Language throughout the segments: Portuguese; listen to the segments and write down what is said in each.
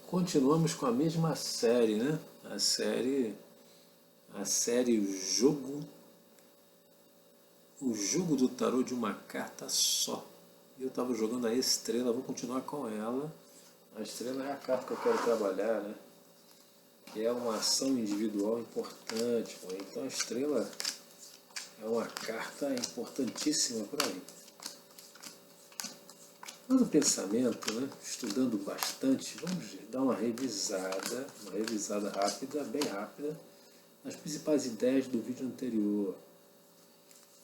Continuamos com a mesma série, né? A série o jogo do tarô de uma carta só. Eu estava jogando a estrela, vou continuar com ela. A estrela é a carta que eu quero trabalhar, né? Que é uma ação individual importante. Então a estrela é uma carta importantíssima para mim. Mas o pensamento, né, estudando bastante, vamos dar uma revisada rápida, bem rápida, nas principais ideias do vídeo anterior.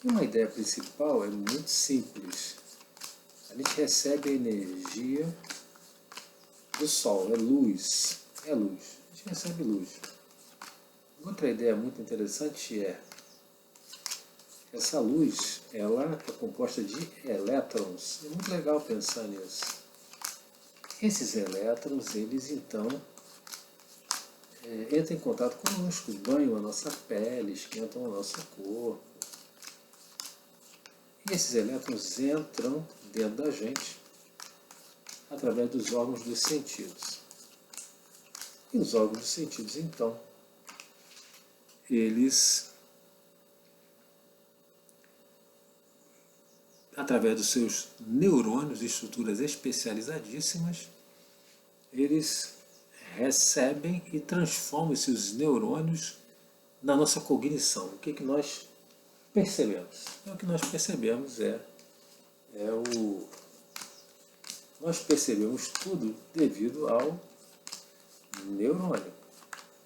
E uma ideia principal é muito simples. A gente recebe a energia do Sol, é luz. A gente recebe luz. Outra ideia muito interessante é essa luz, ela é composta de elétrons. É muito legal pensar nisso. Esses elétrons, eles então entram em contato conosco, banham a nossa pele, esquentam o nosso corpo. E esses elétrons entram dentro da gente através dos órgãos dos sentidos. E os órgãos dos sentidos, então, eles, através dos seus neurônios e estruturas especializadíssimas, eles recebem e transformam esses neurônios na nossa cognição. O que nós percebemos? O que nós percebemos nós percebemos tudo devido ao neurônio.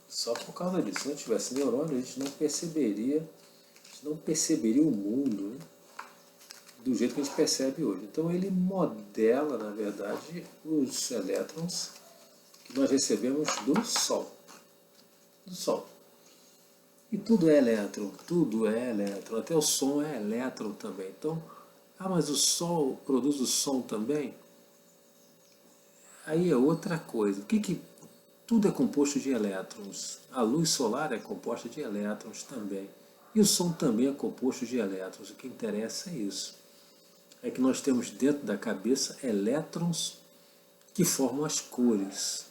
Só por causa disso. Se não tivesse neurônio, a gente não perceberia o mundo, né, do jeito que a gente percebe hoje. Então ele modela, na verdade, os elétrons que nós recebemos do Sol. E tudo é elétron, até o som é elétron também. Então, mas o Sol produz o som também? Aí é outra coisa. Tudo é composto de elétrons. A luz solar é composta de elétrons também. E o som também é composto de elétrons. O que interessa é isso. É que nós temos dentro da cabeça elétrons que formam as cores.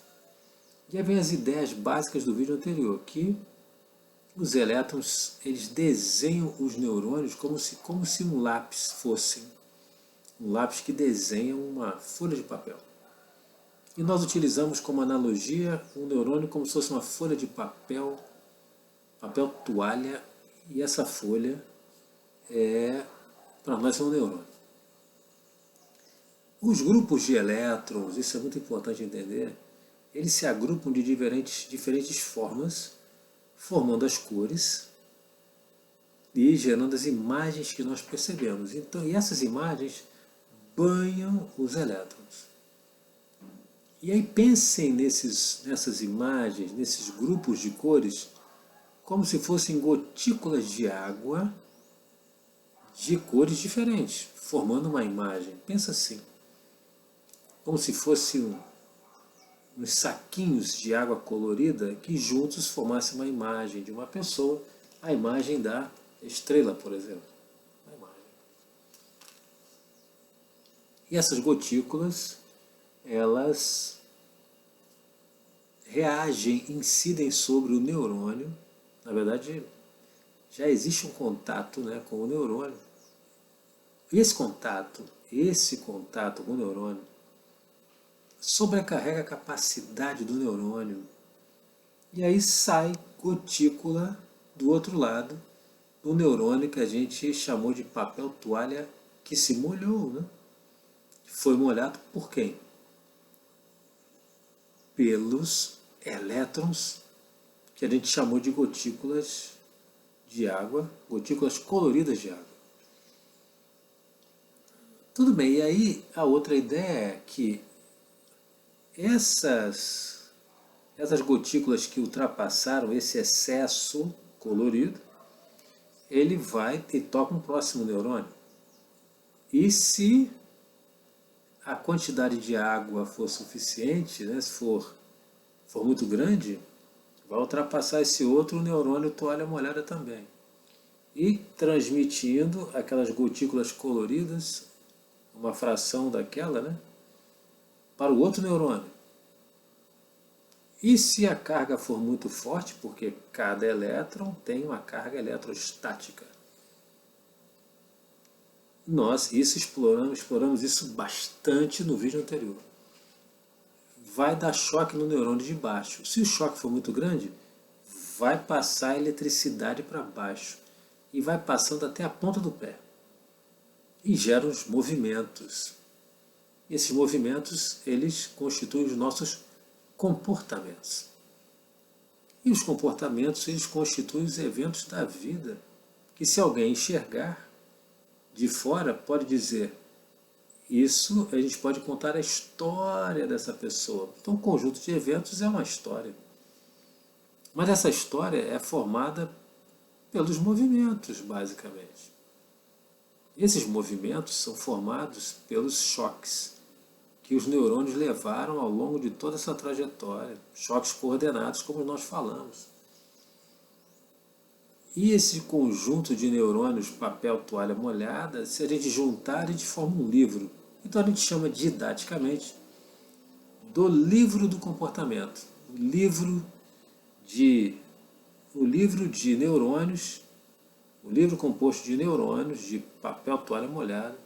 E aí vem as ideias básicas do vídeo anterior, que os elétrons, eles desenham os neurônios como se um lápis fosse. Um lápis que desenha uma folha de papel. E nós utilizamos como analogia um neurônio como se fosse uma folha de papel toalha, e essa folha para nós, é um neurônio. Os grupos de elétrons, isso é muito importante entender, eles se agrupam de diferentes formas, formando as cores e gerando as imagens que nós percebemos. Então, e essas imagens banham os elétrons. E aí pensem nessas imagens, nesses grupos de cores, como se fossem gotículas de água de cores diferentes, formando uma imagem. Pensa assim, como se fossem uns saquinhos de água colorida que juntos formassem uma imagem de uma pessoa, a imagem da estrela, por exemplo. E essas gotículas, elas reagem, incidem sobre o neurônio. Na verdade, já existe um contato, né, com o neurônio. E esse contato com o neurônio sobrecarrega a capacidade do neurônio. E aí sai gotícula do outro lado do neurônio que a gente chamou de papel toalha, que se molhou, né? Foi molhado por quem? Pelos elétrons que a gente chamou de gotículas de água, gotículas coloridas de água. Tudo bem, e aí a outra ideia é que essas gotículas que ultrapassaram esse excesso colorido, ele vai e toca um próximo neurônio. E se a quantidade de água for suficiente, né, se for muito grande, vai ultrapassar esse outro neurônio toalha molhada também. E transmitindo aquelas gotículas coloridas, uma fração daquela, né, para o outro neurônio. E se a carga for muito forte, porque cada elétron tem uma carga eletrostática. Nós exploramos isso bastante no vídeo anterior. Vai dar choque no neurônio de baixo. Se o choque for muito grande, vai passar a eletricidade para baixo e vai passando até a ponta do pé. E gera os movimentos. E esses movimentos, eles constituem os nossos comportamentos. E os comportamentos, eles constituem os eventos da vida, que se alguém enxergar de fora, pode dizer, isso a gente pode contar a história dessa pessoa. Então, o conjunto de eventos é uma história. Mas essa história é formada pelos movimentos, basicamente. Esses movimentos são formados pelos choques que os neurônios levaram ao longo de toda essa trajetória, choques coordenados, como nós falamos. E esse conjunto de neurônios, papel, toalha molhada, se a gente juntar, a gente forma um livro. Então a gente chama didaticamente do livro do comportamento, o livro de neurônios, o livro composto de neurônios, de papel, toalha molhada,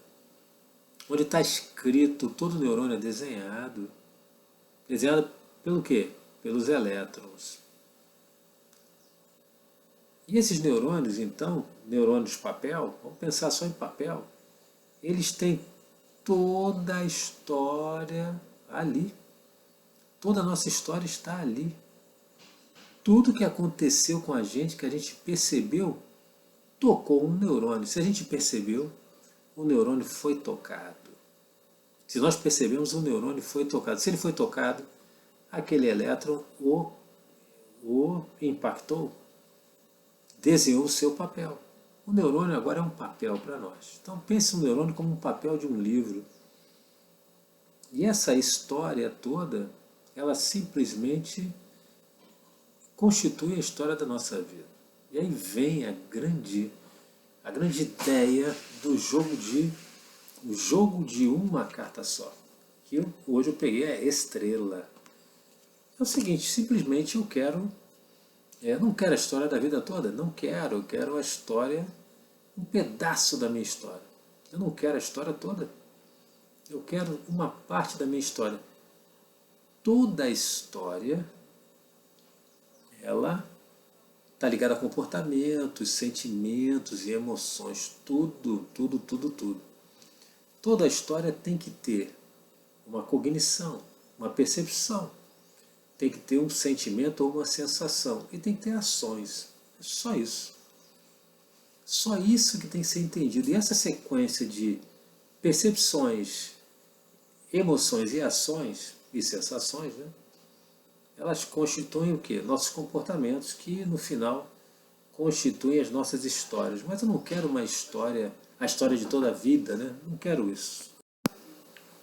onde está escrito, todo neurônio é desenhado pelo quê? Pelos elétrons. E esses neurônios, então, neurônios papel, vamos pensar só em papel, eles têm toda a história ali. Toda a nossa história está ali. Tudo que aconteceu com a gente, que a gente percebeu, tocou um neurônio. Se a gente percebeu, o neurônio foi tocado. Se nós percebemos, o neurônio foi tocado. Se ele foi tocado, aquele elétron o impactou, desenhou o seu papel. O neurônio agora é um papel para nós. Então pense no neurônio como um papel de um livro. E essa história toda, ela simplesmente constitui a história da nossa vida. E aí vem a grande ideia do jogo de uma carta só. Que hoje eu peguei a estrela. É o seguinte, simplesmente eu não quero a história da vida toda, não quero, eu quero a história, um pedaço da minha história. Eu não quero a história toda, eu quero uma parte da minha história. Toda a história, ela está ligada a comportamentos, sentimentos e emoções, tudo. Toda a história tem que ter uma cognição, uma percepção, tem que ter um sentimento ou uma sensação e tem que ter ações. É só isso. Só isso que tem que ser entendido. E essa sequência de percepções, emoções e ações e sensações, né? Elas constituem o quê? Nossos comportamentos, que no final constituem as nossas histórias. Mas eu não quero uma história, a história de toda a vida, né? Não quero isso.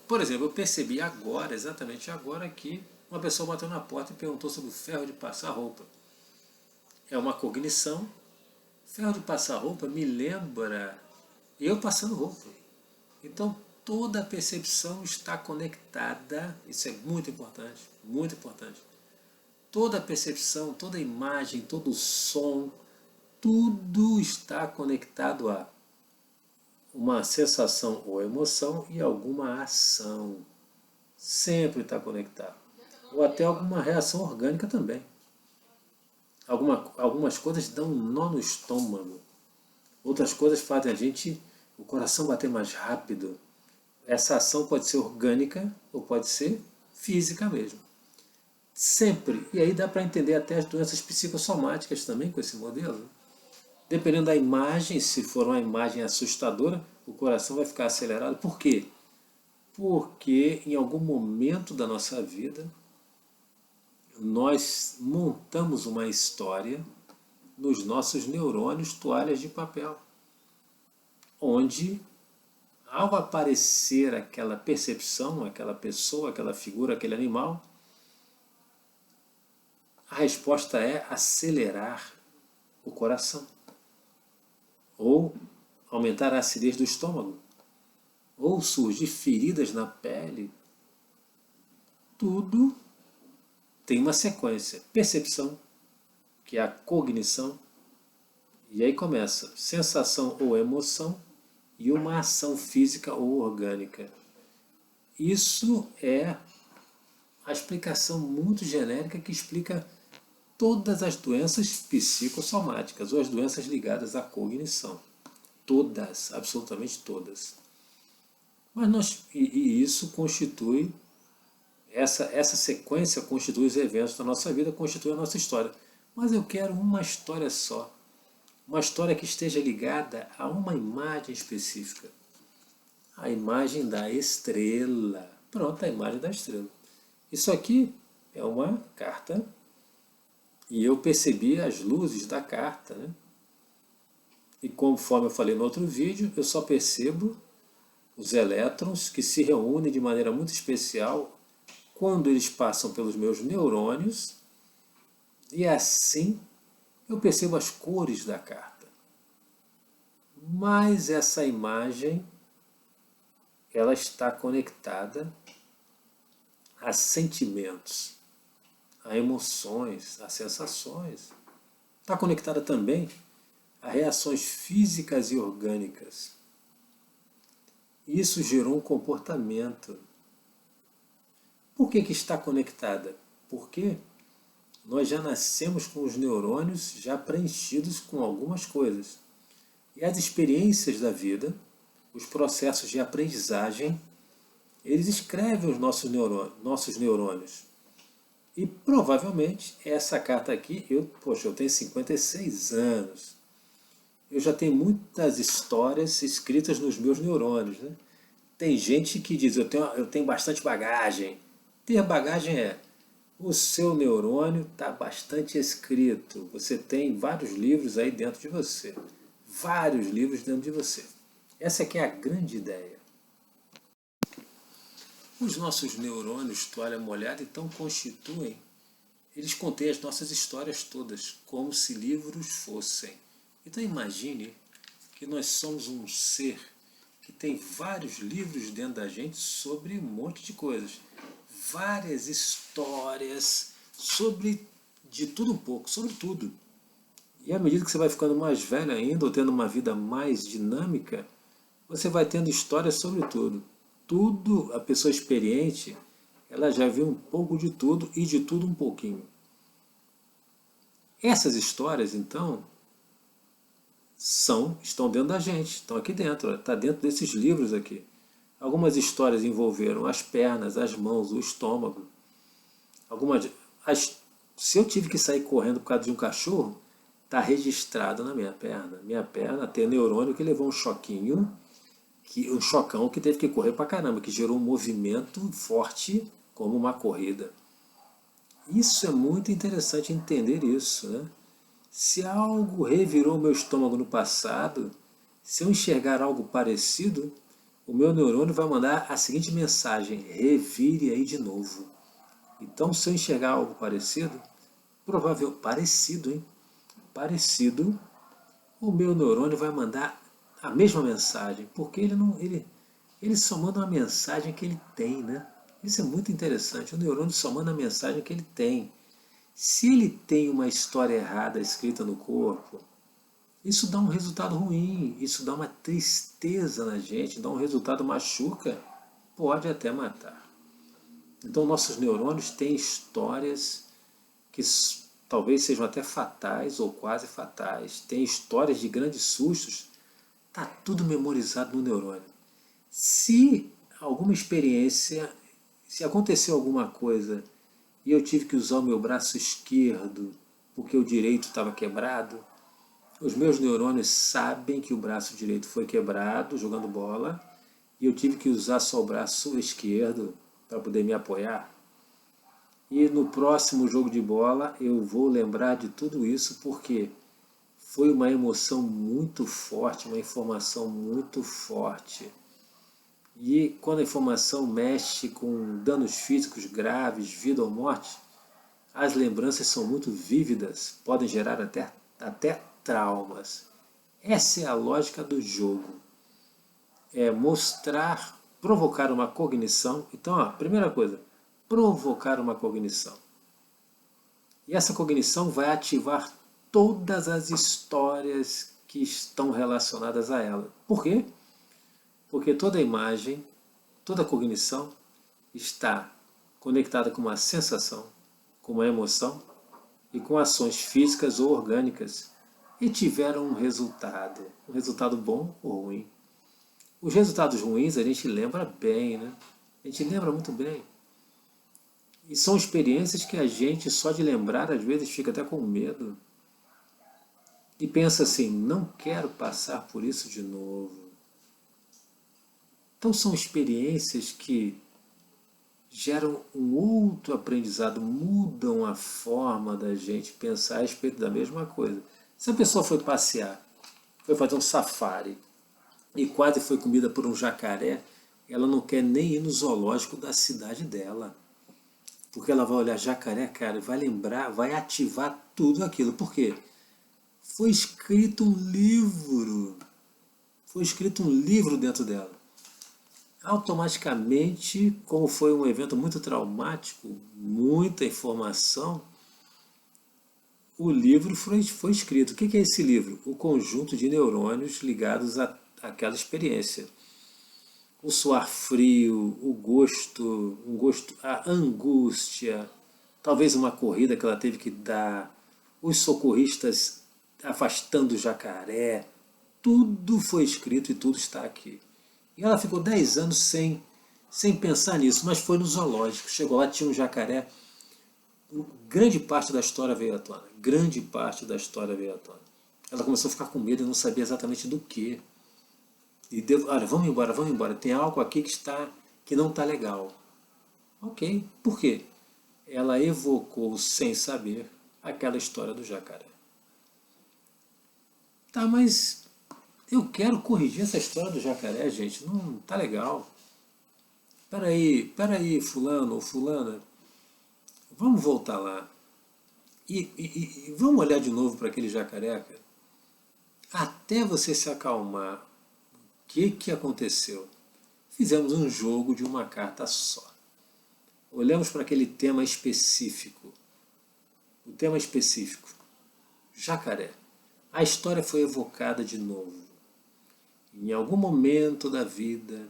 Por exemplo, eu percebi agora, exatamente agora, que uma pessoa bateu na porta e perguntou sobre o ferro de passar roupa. É uma cognição. Ferro de passar roupa me lembra eu passando roupa. Então, toda a percepção está conectada. Isso é muito importante, muito importante. Toda a percepção, toda a imagem, todo o som, tudo está conectado a uma sensação ou emoção e alguma ação. Sempre está conectado. Ou até alguma reação orgânica também. Algumas coisas dão um nó no estômago. Outras coisas fazem o coração bater mais rápido. Essa ação pode ser orgânica ou pode ser física mesmo. Sempre. E aí dá para entender até as doenças psicossomáticas também com esse modelo. Dependendo da imagem, se for uma imagem assustadora, o coração vai ficar acelerado. Por quê? Porque em algum momento da nossa vida, nós montamos uma história nos nossos neurônios toalhas de papel, onde, ao aparecer aquela percepção, aquela pessoa, aquela figura, aquele animal, a resposta é acelerar o coração, ou aumentar a acidez do estômago, ou surgir feridas na pele. Tudo tem uma sequência. Percepção, que é a cognição, e aí começa sensação ou emoção e uma ação física ou orgânica. Isso é a explicação muito genérica que explica todas as doenças psicossomáticas ou as doenças ligadas à cognição. Todas, absolutamente todas. E isso constitui, essa sequência constitui os eventos da nossa vida, constitui a nossa história. Mas eu quero uma história só. Uma história que esteja ligada a uma imagem específica. A imagem da estrela. Pronto, a imagem da estrela. Isso aqui é uma carta e eu percebi as luzes da carta, né? E conforme eu falei no outro vídeo, eu só percebo os elétrons que se reúnem de maneira muito especial quando eles passam pelos meus neurônios, e assim eu percebo as cores da carta. Mas essa imagem, ela está conectada a sentimentos, a emoções, a sensações. Está conectada também a reações físicas e orgânicas. Isso gerou um comportamento. Por que está conectada? Porque nós já nascemos com os neurônios já preenchidos com algumas coisas. E as experiências da vida, os processos de aprendizagem, eles escrevem os nossos neurônios. E provavelmente essa carta aqui, eu tenho 56 anos. Eu já tenho muitas histórias escritas nos meus neurônios, né? Tem gente que diz, eu tenho bastante bagagem. Ter bagagem é, o seu neurônio está bastante escrito. Você tem vários livros aí dentro de você. Vários livros dentro de você. Essa aqui é a grande ideia. Os nossos neurônios, toalha molhada, então eles contêm as nossas histórias todas, como se livros fossem. Então imagine que nós somos um ser que tem vários livros dentro da gente sobre um monte de coisas. Várias histórias sobre de tudo um pouco, sobre tudo. E à medida que você vai ficando mais velho ainda, ou tendo uma vida mais dinâmica, você vai tendo histórias sobre tudo. Tudo, a pessoa experiente, ela já viu um pouco de tudo e de tudo um pouquinho. Essas histórias, então, estão dentro da gente, estão aqui dentro, está dentro desses livros aqui. Algumas histórias envolveram as pernas, as mãos, o estômago. Se eu tive que sair correndo por causa de um cachorro, está registrado na minha perna. Minha perna tem neurônio que levou um choquinho, um chocão que teve que correr pra caramba, que gerou um movimento forte como uma corrida. Isso é muito interessante entender isso, né? Se algo revirou meu estômago no passado, se eu enxergar algo parecido, o meu neurônio vai mandar a seguinte mensagem: revire aí de novo. Então, se eu enxergar algo parecido, parecido, hein? Parecido, o meu neurônio vai mandar a mesma mensagem, porque ele só manda uma mensagem que ele tem, né? Isso é muito interessante. O neurônio só manda a mensagem que ele tem. Se ele tem uma história errada escrita no corpo, isso dá um resultado ruim, isso dá uma tristeza na gente, dá um resultado machuca, pode até matar. Então nossos neurônios têm histórias que talvez sejam até fatais ou quase fatais, têm histórias de grandes sustos, está tudo memorizado no neurônio. Se alguma experiência, se aconteceu alguma coisa e eu tive que usar o meu braço esquerdo porque o direito estava quebrado, os meus neurônios sabem que o braço direito foi quebrado jogando bola e eu tive que usar só o braço esquerdo para poder me apoiar. E no próximo jogo de bola eu vou lembrar de tudo isso porque foi uma emoção muito forte, uma informação muito forte. E quando a informação mexe com danos físicos graves, vida ou morte, as lembranças são muito vívidas, podem gerar até traumas. Essa é a lógica do jogo. É mostrar, provocar uma cognição. Então, primeira coisa, provocar uma cognição. E essa cognição vai ativar todas as histórias que estão relacionadas a ela. Por quê? Porque toda imagem, toda cognição está conectada com uma sensação, com uma emoção e com ações físicas ou orgânicas e tiveram um resultado bom ou ruim. Os resultados ruins a gente lembra bem, né? A gente lembra muito bem. E são experiências que a gente, só de lembrar, às vezes fica até com medo. E pensa assim, não quero passar por isso de novo. Então são experiências que geram um outro aprendizado, mudam a forma da gente pensar a respeito da mesma coisa. Se a pessoa foi passear, foi fazer um safari e quase foi comida por um jacaré, ela não quer nem ir no zoológico da cidade dela. Porque ela vai olhar jacaré, cara, vai lembrar, vai ativar tudo aquilo. Por quê? Foi escrito um livro. Foi escrito um livro dentro dela. Automaticamente, como foi um evento muito traumático, muita informação, o livro foi escrito. O que é esse livro? O conjunto de neurônios ligados àquela experiência. O suar frio, o gosto, a angústia, talvez uma corrida que ela teve que dar, os socorristas afastando o jacaré, tudo foi escrito e tudo está aqui. E ela ficou 10 anos sem pensar nisso, mas foi no zoológico. Chegou lá, tinha um jacaré. Grande parte da história veio à tona. Grande parte da história veio à tona. Ela começou a ficar com medo e não sabia exatamente do que. E deu, olha, vamos embora. Tem algo aqui que não está legal. Ok, por quê? Ela evocou, sem saber, aquela história do jacaré. Tá, mas eu quero corrigir essa história do jacaré, gente. Não tá legal. Peraí, fulano ou fulana. Vamos voltar lá. E vamos olhar de novo para aquele jacaré, cara. Até você se acalmar. O que aconteceu? Fizemos um jogo de uma carta só. Olhamos para aquele tema específico. O tema específico. Jacaré. A história foi evocada de novo. Em algum momento da vida,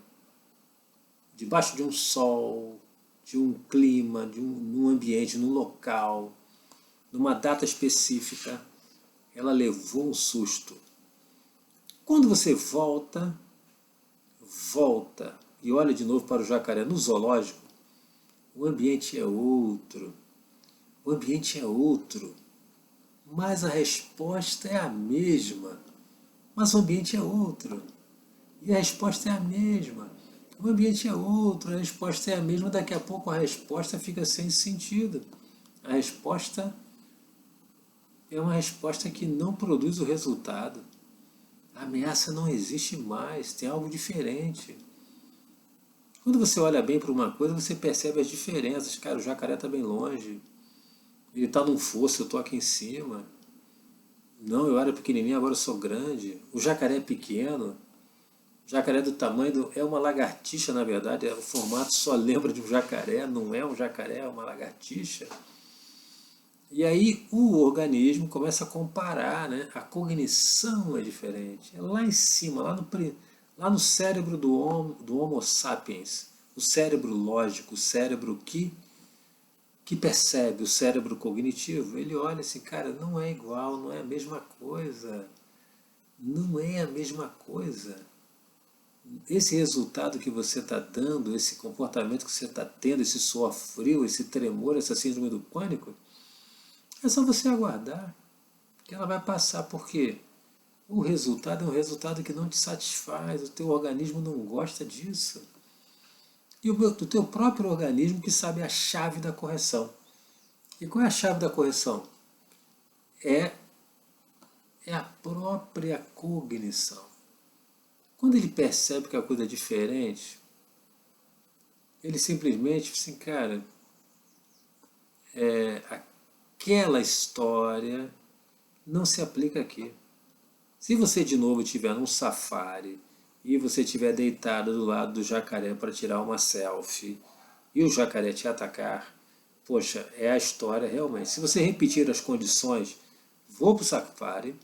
debaixo de um sol, de um clima, num ambiente, num local, numa data específica, ela levou um susto. Quando você volta e olha de novo para o jacaré no zoológico, o ambiente é outro. O ambiente é outro. Mas a resposta é a mesma. Mas o ambiente é outro. E a resposta é a mesma. O ambiente é outro, a resposta é a mesma. Daqui a pouco a resposta fica sem sentido. A resposta é uma resposta que não produz o resultado. A ameaça não existe mais, tem algo diferente. Quando você olha bem para uma coisa, você percebe as diferenças. Cara, o jacaré está bem longe. Ele está num fosso, eu estou aqui em cima. Não, eu era pequenininho, agora eu sou grande. O jacaré é pequeno. O jacaré é do tamanho é uma lagartixa, na verdade. O formato só lembra de um jacaré, não é um jacaré, é uma lagartixa. E aí o organismo começa a comparar, né? A cognição é diferente. É lá em cima, lá no cérebro do Homo sapiens. O cérebro lógico, o cérebro que percebe, o cérebro cognitivo. Ele olha assim, cara, não é igual, não é a mesma coisa. Não é a mesma coisa. Esse resultado que você está dando, esse comportamento que você está tendo, esse suor frio, esse tremor, essa síndrome do pânico, é só você aguardar que ela vai passar, porque o resultado é um resultado que não te satisfaz, o teu organismo não gosta disso. E o teu próprio organismo que sabe a chave da correção. E qual é a chave da correção? É a própria cognição. Quando ele percebe que a coisa é diferente, ele simplesmente, assim, cara, aquela história não se aplica aqui. Se você de novo estiver num safari e você estiver deitado do lado do jacaré para tirar uma selfie e o jacaré te atacar, poxa, é a história realmente. Se você repetir as condições, vou para o safari,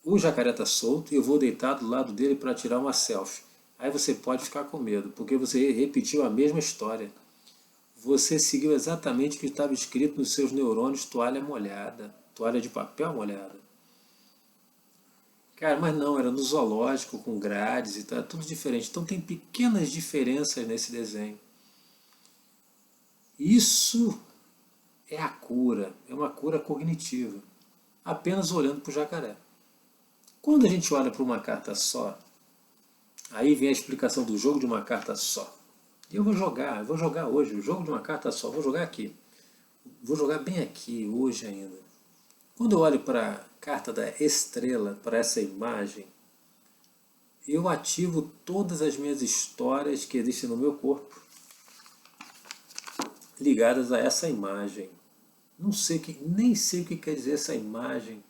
o jacaré está solto e eu vou deitar do lado dele para tirar uma selfie. Aí você pode ficar com medo, porque você repetiu a mesma história. Você seguiu exatamente o que estava escrito nos seus neurônios, toalha molhada, toalha de papel molhada. Cara, mas não, era no zoológico, com grades e tal, é tudo diferente. Então tem pequenas diferenças nesse desenho. Isso é a cura, é uma cura cognitiva, apenas olhando para o jacaré. Quando a gente olha para uma carta só, aí vem a explicação do jogo de uma carta só. E eu vou jogar hoje, o jogo de uma carta só, vou jogar aqui. Vou jogar bem aqui, hoje ainda. Quando eu olho para a carta da estrela, para essa imagem, eu ativo todas as minhas histórias que existem no meu corpo, ligadas a essa imagem. Não sei nem sei o que quer dizer essa imagem.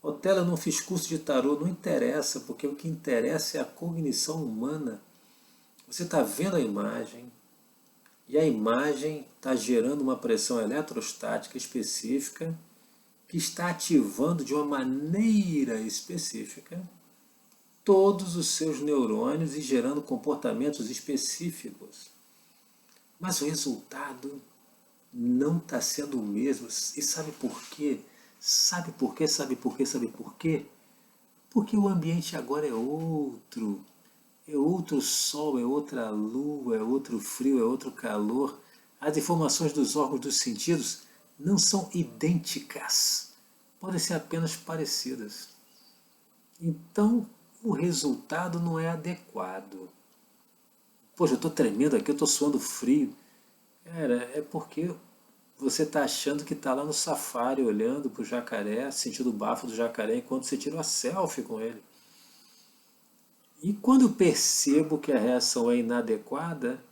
Otelo, eu não fiz curso de tarô, não interessa, porque o que interessa é a cognição humana. Você está vendo a imagem, e a imagem está gerando uma pressão eletrostática específica, que está ativando de uma maneira específica todos os seus neurônios e gerando comportamentos específicos. Mas o resultado não está sendo o mesmo. E sabe por quê? Sabe por quê? Sabe por quê? Sabe por quê? Porque o ambiente agora é outro. É outro sol, é outra lua, é outro frio, é outro calor. As informações dos órgãos dos sentidos não são idênticas. Podem ser apenas parecidas. Então, o resultado não é adequado. Poxa, eu estou tremendo aqui, eu estou suando frio. Cara, é porque você está achando que está lá no safari, olhando para o jacaré, sentindo o bafo do jacaré, enquanto você tira uma selfie com ele. E quando eu percebo que a reação é inadequada,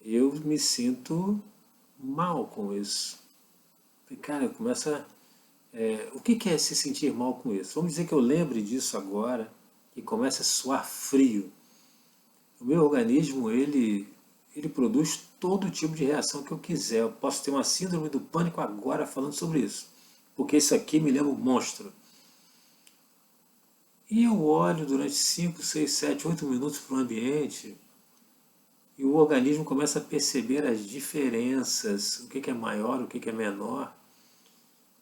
eu me sinto mal com isso. E, cara, começa. O que é se sentir mal com isso? Vamos dizer que eu lembre disso agora e comece a suar frio. O meu organismo, ele produz todo tipo de reação que eu quiser. Eu posso ter uma síndrome do pânico agora falando sobre isso, porque isso aqui me lembra um monstro. E eu olho durante 5, 6, 7, 8 minutos para o ambiente e o organismo começa a perceber as diferenças, o que é maior, o que é menor.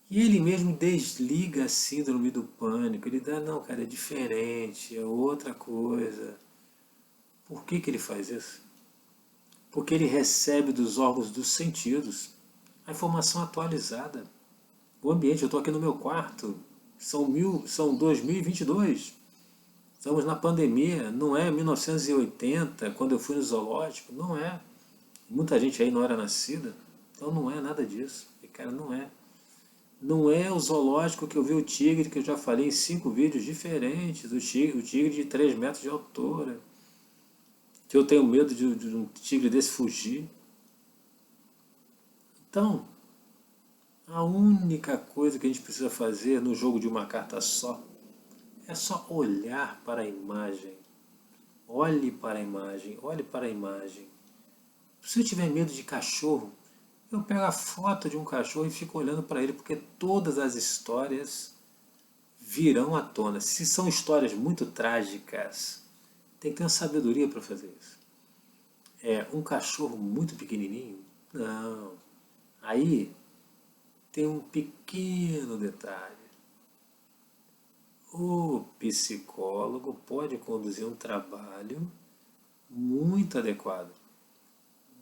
E ele mesmo desliga a síndrome do pânico. Ele dá, não, cara, é diferente, é outra coisa. Por que ele faz isso? Porque ele recebe dos órgãos dos sentidos a informação atualizada. O ambiente, eu estou aqui no meu quarto, são 2022. Estamos na pandemia, não é 1980, quando eu fui no zoológico, não é. Muita gente aí não era nascida, então não é nada disso. E, cara, não é. Não é o zoológico que eu vi o tigre, que eu já falei em 5 vídeos diferentes, o tigre de 3 metros de altura, que eu tenho medo de um tigre desse fugir. Então, a única coisa que a gente precisa fazer no jogo de uma carta só é só olhar para a imagem. Olhe para a imagem, olhe para a imagem. Se eu tiver medo de cachorro, eu pego a foto de um cachorro e fico olhando para ele, porque todas as histórias virão à tona. Se são histórias muito trágicas, tem que ter uma sabedoria para fazer isso. É um cachorro muito pequenininho? Não. Aí tem um pequeno detalhe. O psicólogo pode conduzir um trabalho muito adequado.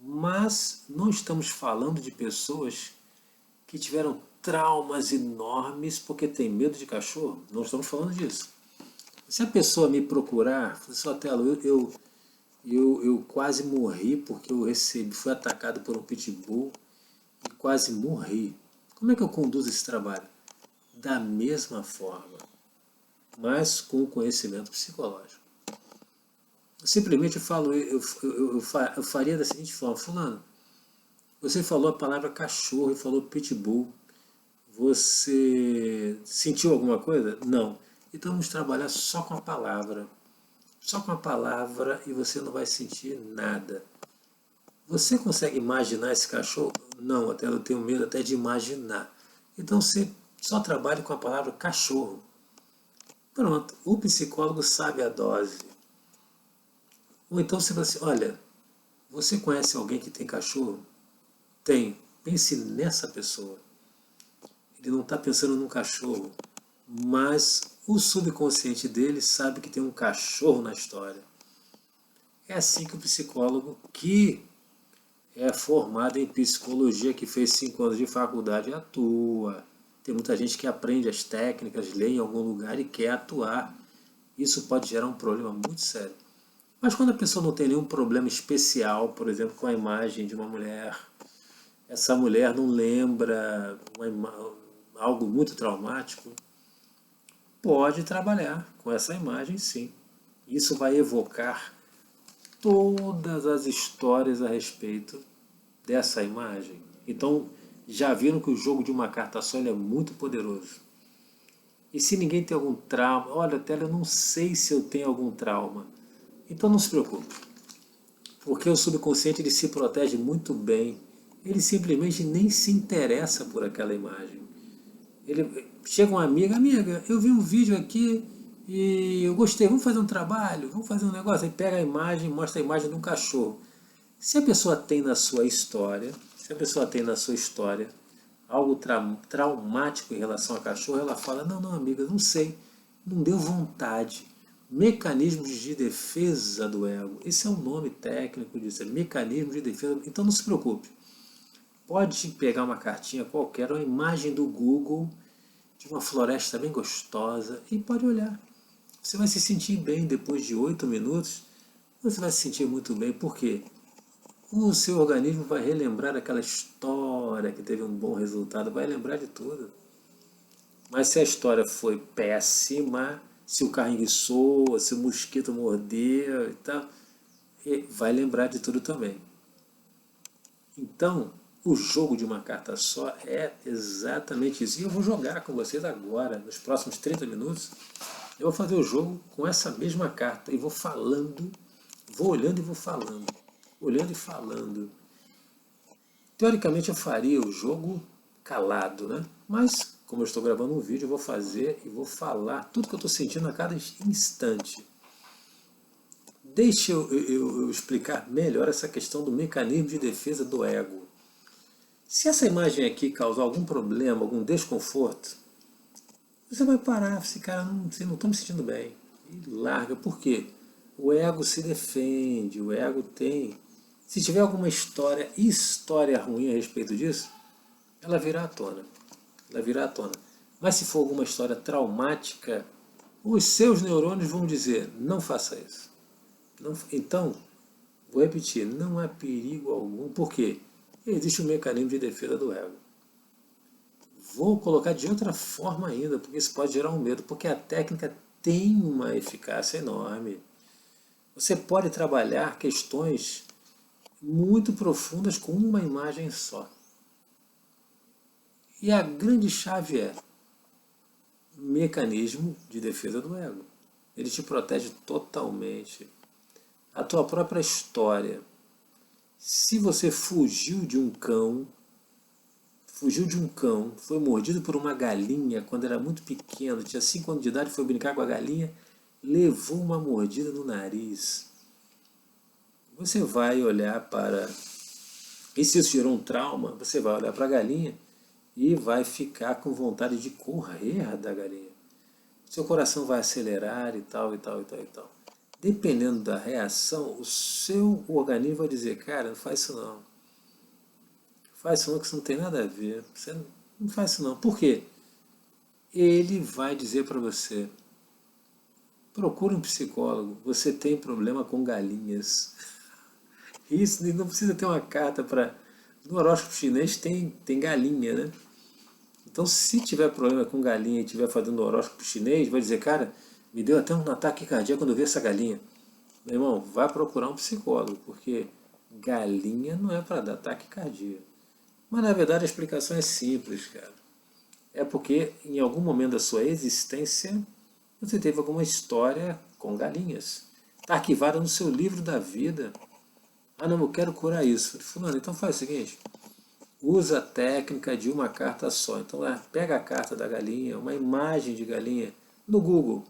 Mas não estamos falando de pessoas que tiveram traumas enormes porque tem medo de cachorro. Não estamos falando disso. Se a pessoa me procurar, falar assim, Otelo, eu quase morri porque fui atacado por um pitbull e quase morri. Como é que eu conduzo esse trabalho? Da mesma forma, mas com conhecimento psicológico. Simplesmente eu falo, eu faria da seguinte forma: fulano, você falou a palavra cachorro e falou pitbull. Você sentiu alguma coisa? Não. Então vamos trabalhar só com a palavra. Só com a palavra e você não vai sentir nada. Você consegue imaginar esse cachorro? Não, até eu tenho medo até de imaginar. Então você só trabalha com a palavra cachorro. Pronto, o psicólogo sabe a dose. Ou então se você, olha, você conhece alguém que tem cachorro? Tem. Pense nessa pessoa. Ele não está pensando num cachorro, mas o subconsciente dele sabe que tem um cachorro na história. É assim que o psicólogo, que é formado em psicologia, que fez 5 anos de faculdade, atua. Tem muita gente que aprende as técnicas, lê em algum lugar e quer atuar. Isso pode gerar um problema muito sério. Mas quando a pessoa não tem nenhum problema especial, por exemplo, com a imagem de uma mulher, essa mulher não lembra algo muito traumático, pode trabalhar com essa imagem, sim. Isso vai evocar todas as histórias a respeito dessa imagem. Então, já viram que o jogo de uma carta só é muito poderoso. E se ninguém tem algum trauma, olha, até eu não sei se eu tenho algum trauma. Então não se preocupe, porque o subconsciente ele se protege muito bem. Ele simplesmente nem se interessa por aquela imagem. Ele chega uma amiga, eu vi um vídeo aqui e eu gostei, vamos fazer um trabalho, vamos fazer um negócio. Aí pega a imagem, mostra a imagem de um cachorro. Se a pessoa tem na sua história, algo traumático em relação a cachorro, ela fala, não, não, amiga, não sei, não deu vontade. Mecanismos de defesa do ego. Esse é o nome técnico disso, é mecanismo de defesa. Então não se preocupe. Pode pegar uma cartinha qualquer, uma imagem do Google de uma floresta bem gostosa e pode olhar. Você vai se sentir bem depois de 8 minutos. Você vai se sentir muito bem, por quê? O seu organismo vai relembrar aquela história que teve um bom resultado, vai lembrar de tudo. Mas se a história foi péssima, se o carro enguiçou, se o mosquito mordeu e tal, vai lembrar de tudo também. Então, o jogo de uma carta só é exatamente isso. E eu vou jogar com vocês agora, nos próximos 30 minutos. Eu vou fazer o jogo com essa mesma carta e vou falando, vou olhando e vou falando, olhando e falando. Teoricamente eu faria o jogo calado, né? Mas, como eu estou gravando um vídeo, eu vou fazer e vou falar tudo que eu estou sentindo a cada instante. Deixa eu explicar melhor essa questão do mecanismo de defesa do ego. Se essa imagem aqui causar algum problema, algum desconforto, você vai parar, você, cara, não estou me sentindo bem. E larga. Por quê? O ego se defende, o ego tem. Se tiver alguma história ruim a respeito disso, ela virá à tona. Ela virá à tona. Mas se for alguma história traumática, os seus neurônios vão dizer, não faça isso. Não, então, vou repetir, não há perigo algum. Por quê? Existe um mecanismo de defesa do ego. Vou colocar de outra forma ainda, porque isso pode gerar um medo, porque a técnica tem uma eficácia enorme. Você pode trabalhar questões muito profundas com uma imagem só. E a grande chave é mecanismo de defesa do ego. Ele te protege totalmente. A tua própria história. Se você fugiu de um cão, foi mordido por uma galinha quando era muito pequeno, tinha 5 anos de idade, foi brincar com a galinha, levou uma mordida no nariz. Você vai olhar para... E se isso gerou um trauma, você vai olhar para a galinha e vai ficar com vontade de correr da galinha. Seu coração vai acelerar e tal, e tal, e tal, e tal. Dependendo da reação, o seu organismo vai dizer, cara, não faz isso não. Faz isso não, que isso não tem nada a ver. Você não faz isso não. Por quê? Ele vai dizer para você, procure um psicólogo, você tem problema com galinhas. Isso não precisa ter uma carta para... No horóscopo chinês tem galinha, né? Então se tiver problema com galinha e estiver fazendo horóscopo chinês, vai dizer, cara, me deu até um ataque cardíaco quando eu vi essa galinha. Meu irmão, vai procurar um psicólogo, porque galinha não é para dar ataque cardíaco. Mas na verdade a explicação é simples, cara. É porque em algum momento da sua existência você teve alguma história com galinhas. Está arquivada no seu livro da vida. Ah, não, eu quero curar isso. Eu falei, fulano, então faz o seguinte, usa a técnica de uma carta só. Então, pega a carta da galinha, uma imagem de galinha, no Google,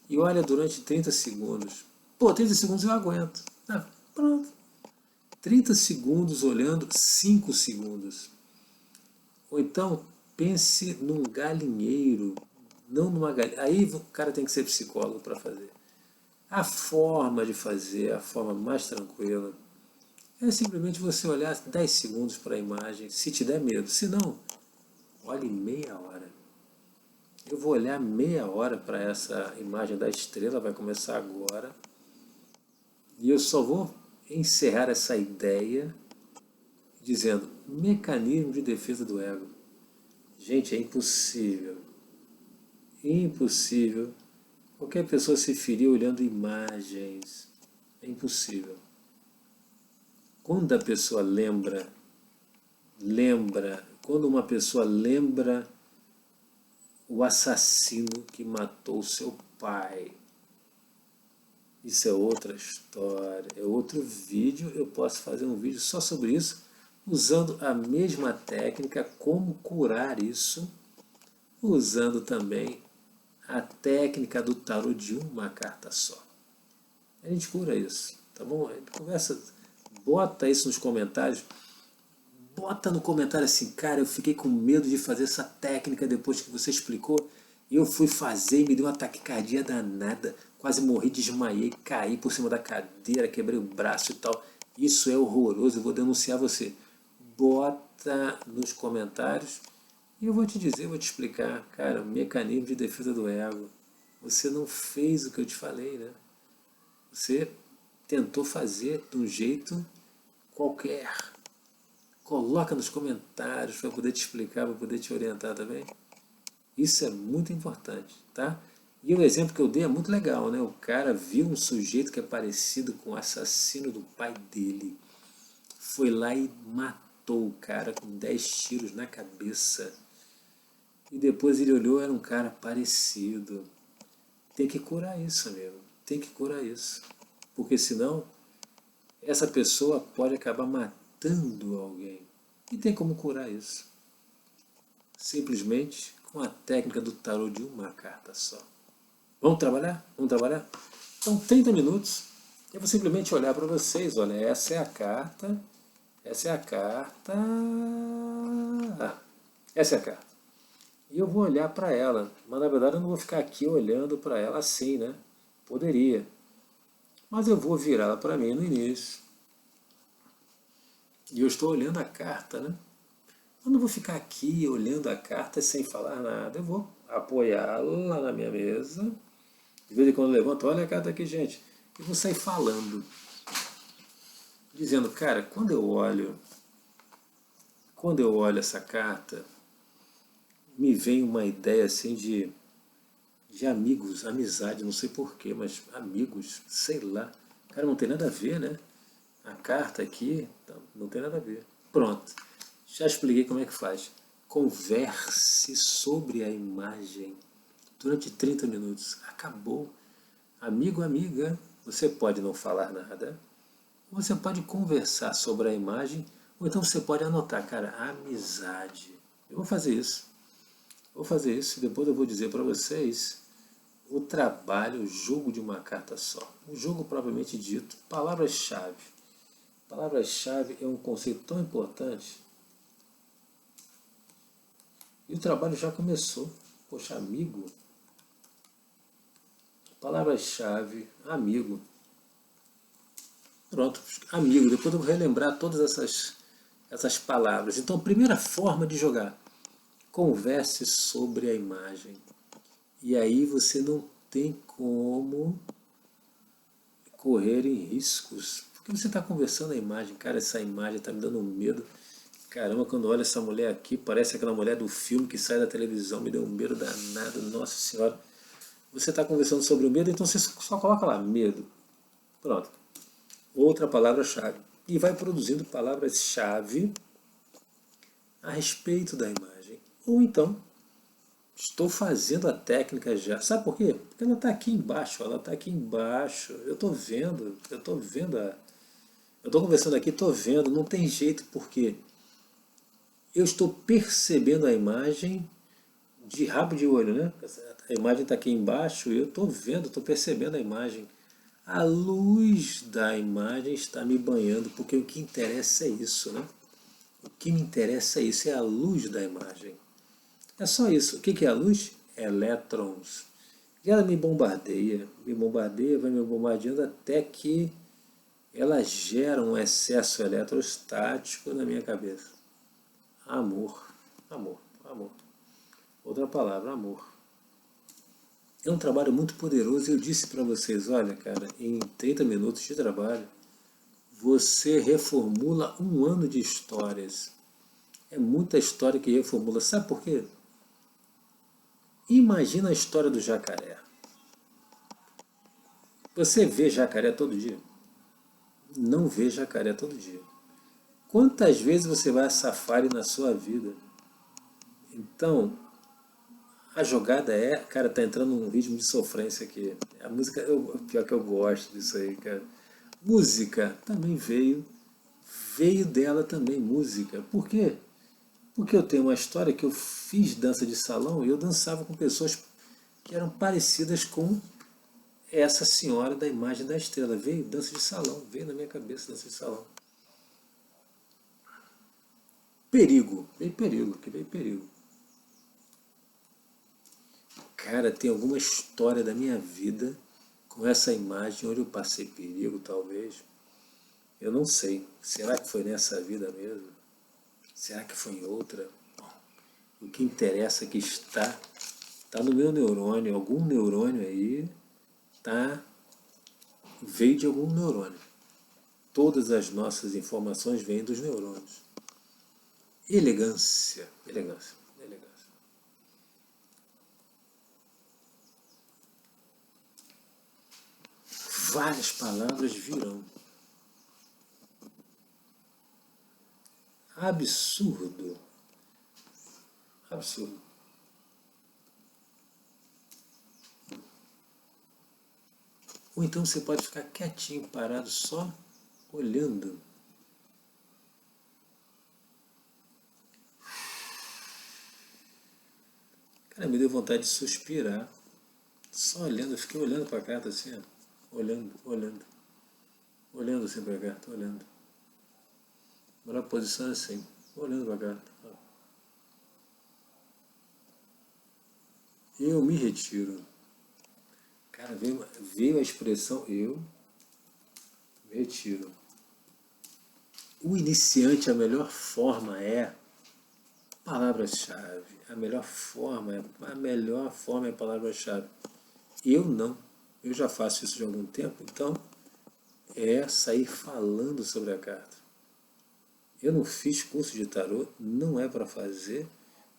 e olha durante 30 segundos. Pô, 30 segundos eu aguento. Pronto. 30 segundos olhando, 5 segundos. Ou então, pense num galinheiro, não numa galinha. Aí o cara tem que ser psicólogo para fazer. A forma de fazer, a forma mais tranquila, é simplesmente você olhar 10 segundos para a imagem, se te der medo. Se não, olhe meia hora. Eu vou olhar meia hora para essa imagem da estrela, vai começar agora. E eu só vou encerrar essa ideia dizendo mecanismo de defesa do ego. Gente, é impossível. Impossível. Qualquer pessoa se ferir olhando imagens. É impossível. Quando a pessoa quando uma pessoa lembra o assassino que matou seu pai, isso é outra história, é outro vídeo, eu posso fazer um vídeo só sobre isso, usando a mesma técnica, como curar isso, usando também a técnica do tarô de uma carta só. A gente cura isso, tá bom? Conversa, bota isso nos comentários. Bota no comentário assim, cara, eu fiquei com medo de fazer essa técnica depois que você explicou. E eu fui fazer e me deu uma taquicardia danada. Quase morri, desmaiei, caí por cima da cadeira, quebrei o braço e tal. Isso é horroroso, eu vou denunciar você. Bota nos comentários e eu vou te dizer, vou te explicar. Cara, o mecanismo de defesa do ego. Você não fez o que eu te falei, né? Você tentou fazer de um jeito qualquer. Coloca nos comentários para poder te explicar, para poder te orientar também. Isso é muito importante, tá? E o exemplo que eu dei é muito legal, né? O cara viu um sujeito que é parecido com o assassino do pai dele. Foi lá e matou o cara com 10 tiros na cabeça. E depois ele olhou, era um cara parecido. Tem que curar isso, amigo. Tem que curar isso. Porque senão, essa pessoa pode acabar matando alguém. E tem como curar isso. Simplesmente com a técnica do tarô de uma carta só. Vamos trabalhar? Vamos trabalhar? Então, 30 minutos. Eu vou simplesmente olhar para vocês. Olha, essa é a carta. Essa é a carta. Essa é a carta. E eu vou olhar para ela. Mas na verdade eu não vou ficar aqui olhando para ela assim, né? Poderia. Mas eu vou virá-la para mim no início. E eu estou olhando a carta, né? Eu não vou ficar aqui olhando a carta sem falar nada. Eu vou apoiá-la na minha mesa. De vez em quando eu levanto, olha a carta aqui, gente. E vou sair falando. Dizendo, cara, quando eu olho essa carta, me vem uma ideia assim de amigos, amizade, não sei porquê, mas amigos, sei lá. Cara, não tem nada a ver, né? A carta aqui, não tem nada a ver. Pronto. Já expliquei como é que faz. Converse sobre a imagem durante 30 minutos. Acabou. Amigo, amiga, você pode não falar nada. Você pode conversar sobre a imagem, ou então você pode anotar, cara, amizade. Eu vou fazer isso. Vou fazer isso e depois eu vou dizer para vocês o trabalho, o jogo de uma carta só. O jogo propriamente dito, palavras-chave. Palavra-chave é um conceito tão importante. E o trabalho já começou. Poxa, amigo. Palavra-chave, amigo. Pronto, amigo. Depois eu vou relembrar todas essas palavras. Então, primeira forma de jogar. Converse sobre a imagem. E aí você não tem como correr em riscos. Porque você está conversando a imagem. Cara, essa imagem está me dando um medo. Caramba, quando olho essa mulher aqui, parece aquela mulher do filme que sai da televisão, me deu um medo danado, nossa senhora. Você está conversando sobre o medo, então você só coloca lá, medo. Pronto. Outra palavra-chave. E vai produzindo palavras-chave a respeito da imagem. Ou então, estou fazendo a técnica já. Sabe por quê? Porque ela está aqui embaixo, ela está aqui embaixo. Eu estou vendo Eu estou conversando aqui, estou vendo, não tem jeito, porque eu estou percebendo a imagem de rabo de olho, né? A imagem está aqui embaixo e eu estou vendo, estou percebendo a imagem. A luz da imagem está me banhando, porque o que interessa é isso, né? O que me interessa é isso, é a luz da imagem. É só isso. O que é a luz? Elétrons. E ela me bombardeia, vai me bombardeando até que ela gera um excesso eletrostático na minha cabeça. Amor, amor, amor. Outra palavra, amor. É um trabalho muito poderoso e eu disse para vocês, olha cara, em 30 minutos de trabalho, você reformula um ano de histórias. É muita história que reformula. Sabe por quê? Imagina a história do jacaré. Você vê jacaré todo dia? Não vê jacaré todo dia. Quantas vezes você vai a safari na sua vida? Então, a jogada é, cara, tá entrando num ritmo de sofrência aqui. A música, pior que eu gosto disso aí, cara. Música também veio dela também música. Por quê? Porque eu tenho uma história que eu fiz dança de salão e eu dançava com pessoas que eram parecidas com essa senhora da imagem da estrela. Veio dança de salão, veio na minha cabeça dança de salão. Perigo, veio perigo. Cara, tem alguma história da minha vida com essa imagem onde eu passei perigo, talvez. Eu não sei. Será que foi nessa vida mesmo? Será que foi em outra? Bom, o que interessa é que está no meu neurônio, algum neurônio aí veio de algum neurônio. Todas as nossas informações vêm dos neurônios. Elegância, elegância, elegância. Várias palavras virão. Absurdo. Absurdo. Ou então você pode ficar quietinho, parado, só olhando. Cara, me deu vontade de suspirar. Só olhando, eu fiquei olhando para a carta assim, ó. Olhando, olhando. Olhando assim para a carta, olhando. A melhor posição é assim, olhando para a carta. Eu me retiro. Cara, veio a expressão eu me retiro. O iniciante, a melhor forma é palavra-chave. A melhor forma é palavra-chave. Eu não. Eu já faço isso de algum tempo, então é sair falando sobre a carta. Eu não fiz curso de tarô, não é para fazer.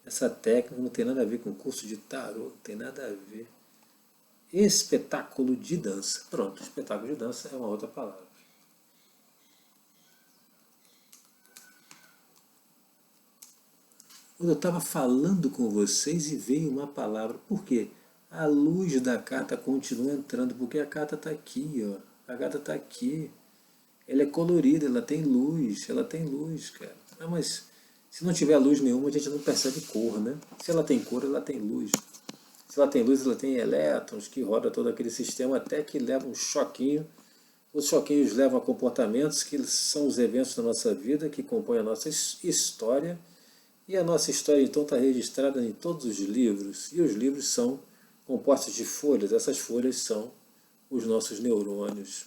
Essa técnica não tem nada a ver com curso de tarô, não tem nada a ver. Espetáculo de dança. Pronto, espetáculo de dança é uma outra palavra. Quando eu estava falando com vocês e veio uma palavra, por quê? A luz da carta continua entrando, porque a carta está aqui, ó. A carta está aqui. Ela é colorida, ela tem luz, cara. Ah, mas se não tiver luz nenhuma, a gente não percebe cor, né? Se ela tem cor, ela tem luz. Se ela tem luz, ela tem elétrons que rodam todo aquele sistema até que leva um choquinho. Os choquinhos levam a comportamentos que são os eventos da nossa vida, que compõem a nossa história. E a nossa história, então, está registrada em todos os livros. E os livros são compostos de folhas. Essas folhas são os nossos neurônios.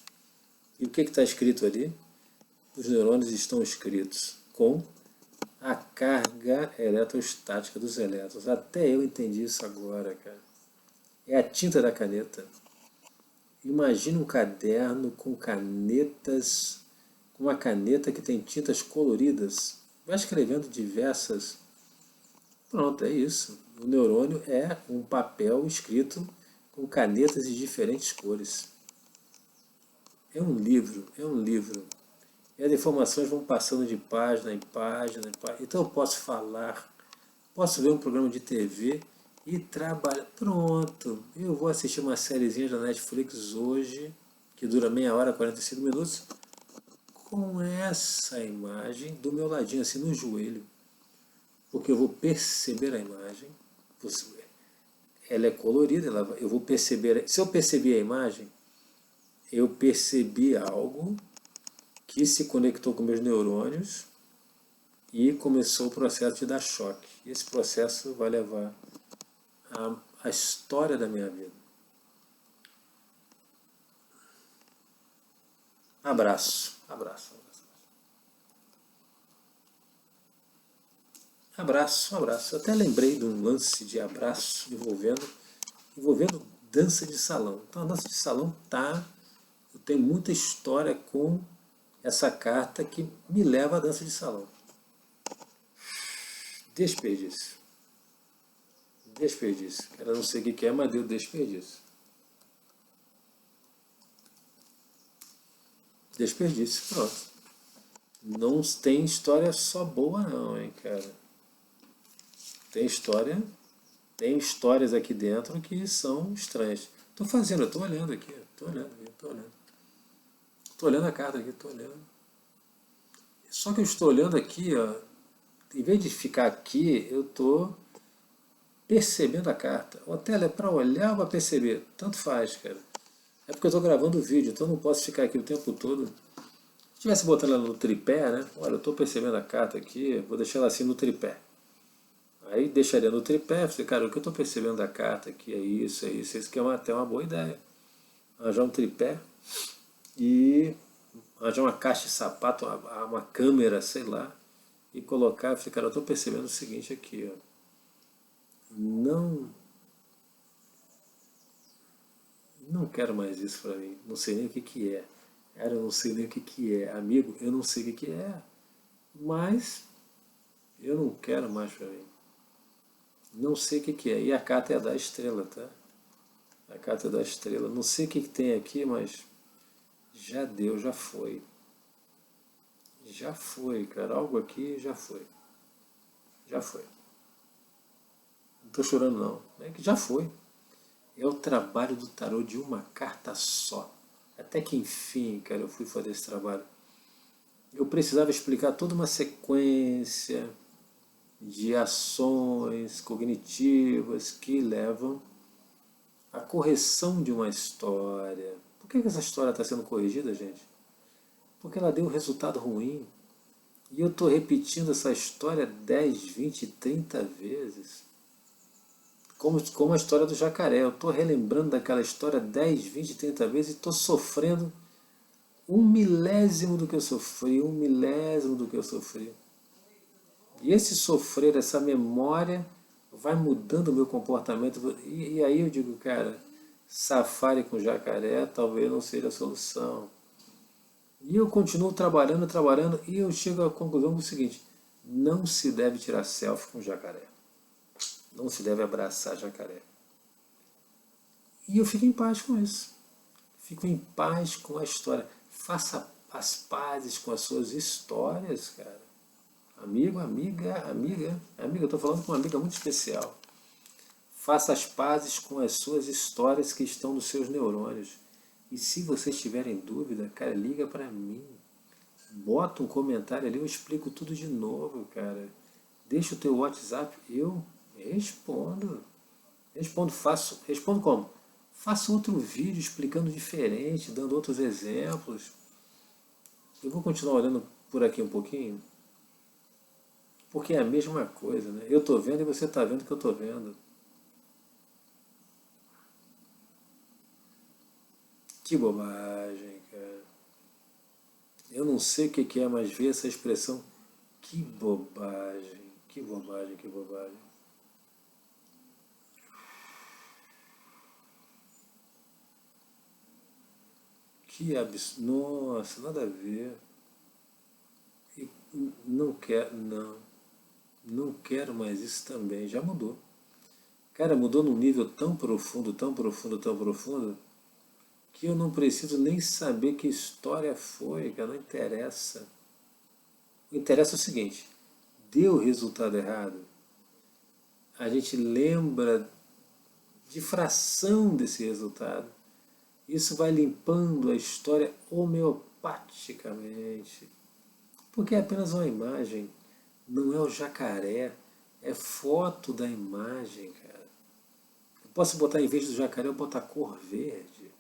E o que está escrito ali? Os neurônios estão escritos com a carga eletrostática dos elétrons. Até eu entendi isso agora, cara. É a tinta da caneta. Imagina um caderno com canetas, com uma caneta que tem tintas coloridas. Vai escrevendo diversas. Pronto, é isso. O neurônio é um papel escrito com canetas de diferentes cores. É um livro, é um livro. E as informações vão passando de página em página em página. Então eu posso falar, posso ver um programa de TV e trabalhar. Pronto, eu vou assistir uma sériezinha da Netflix hoje, que dura meia hora, 45 minutos, com essa imagem do meu ladinho, assim, no joelho, porque eu vou perceber a imagem. Ela é colorida, eu vou perceber. Se eu perceber a imagem, eu percebi algo que se conectou com meus neurônios e começou o processo de dar choque. Esse processo vai levar a história da minha vida. Abraço, abraço, abraço. Abraço, abraço. Eu até lembrei de um lance de abraço envolvendo dança de salão. Então a dança de salão tem muita história com essa carta que me leva à dança de salão. Desperdício. Desperdício. Ela não sei o que é, mas deu desperdício. Desperdício, pronto. Não tem história só boa não, hein, cara. Tem histórias aqui dentro que são estranhas. Eu tô olhando aqui, tô olhando a carta aqui, tô olhando. Só que eu estou olhando aqui, ó, em vez de ficar aqui, eu tô percebendo a carta. O tela é para olhar ou para perceber? Tanto faz, cara. É porque eu estou gravando o vídeo, então eu não posso ficar aqui o tempo todo. Se tivesse botando ela no tripé, né? Olha, eu estou percebendo a carta aqui, vou deixar ela assim no tripé. Aí deixaria no tripé, falei, cara, o que eu estou percebendo da carta aqui é isso, que é até uma boa ideia. Arranjar um tripé e arranjar uma caixa de sapato, uma câmera, sei lá, e colocar, falei, cara, eu estou percebendo o seguinte aqui, ó. Não quero mais isso para mim, não sei nem o que que é. Cara, eu não sei nem o que que é. Amigo, eu não sei o que que é, mas eu não quero mais para mim. Não sei o que que é. E a carta é da estrela, tá? A carta é da estrela. Não sei o que que tem aqui, mas já deu, já foi. Já foi, cara. Algo aqui já foi. Já foi. Não tô chorando não. É que já foi. É o trabalho do tarô de uma carta só. Até que enfim, cara, eu fui fazer esse trabalho. Eu precisava explicar toda uma sequência de ações cognitivas que levam à correção de uma história. Por que essa história está sendo corrigida, gente? Porque ela deu um resultado ruim. E eu estou repetindo essa história 10, 20, 30 vezes. Como a história do jacaré. Eu estou relembrando daquela história 10, 20, 30 vezes e estou sofrendo um milésimo do que eu sofri, um milésimo do que eu sofri. E esse sofrer, essa memória, vai mudando o meu comportamento. E aí eu digo, cara, safari com jacaré talvez não seja a solução. E eu continuo trabalhando, e eu chego à conclusão do seguinte: não se deve tirar selfie com jacaré. Não se deve abraçar jacaré. E eu fico em paz com isso. Fico em paz com a história. Faça as pazes com as suas histórias, cara. Amigo, amiga, eu estou falando com uma amiga muito especial. Faça as pazes com as suas histórias que estão nos seus neurônios. E se vocês tiverem dúvida, cara, liga para mim. Bota um comentário ali, eu explico tudo de novo, cara. Deixa o teu WhatsApp, eu respondo. Respondo como? Faço outro vídeo explicando diferente, dando outros exemplos. Eu vou continuar olhando por aqui um pouquinho, porque é a mesma coisa, né? Eu estou vendo e você está vendo o que eu estou vendo. Que bobagem, cara. Eu não sei o que é, mas ver essa expressão, que bobagem, que bobagem, que bobagem. Que absurdo. Nossa, nada a ver. E não quero, não. Não quero mais isso também. Já mudou. Cara, mudou num nível tão profundo, tão profundo, tão profundo, que eu não preciso nem saber que história foi, cara, não interessa. O que interessa é o seguinte: deu resultado errado, a gente lembra de fração desse resultado. Isso vai limpando a história telepaticamente. Porque é apenas uma imagem, não é o jacaré, é foto da imagem, cara. Eu posso botar, em vez do jacaré, eu botar cor verde.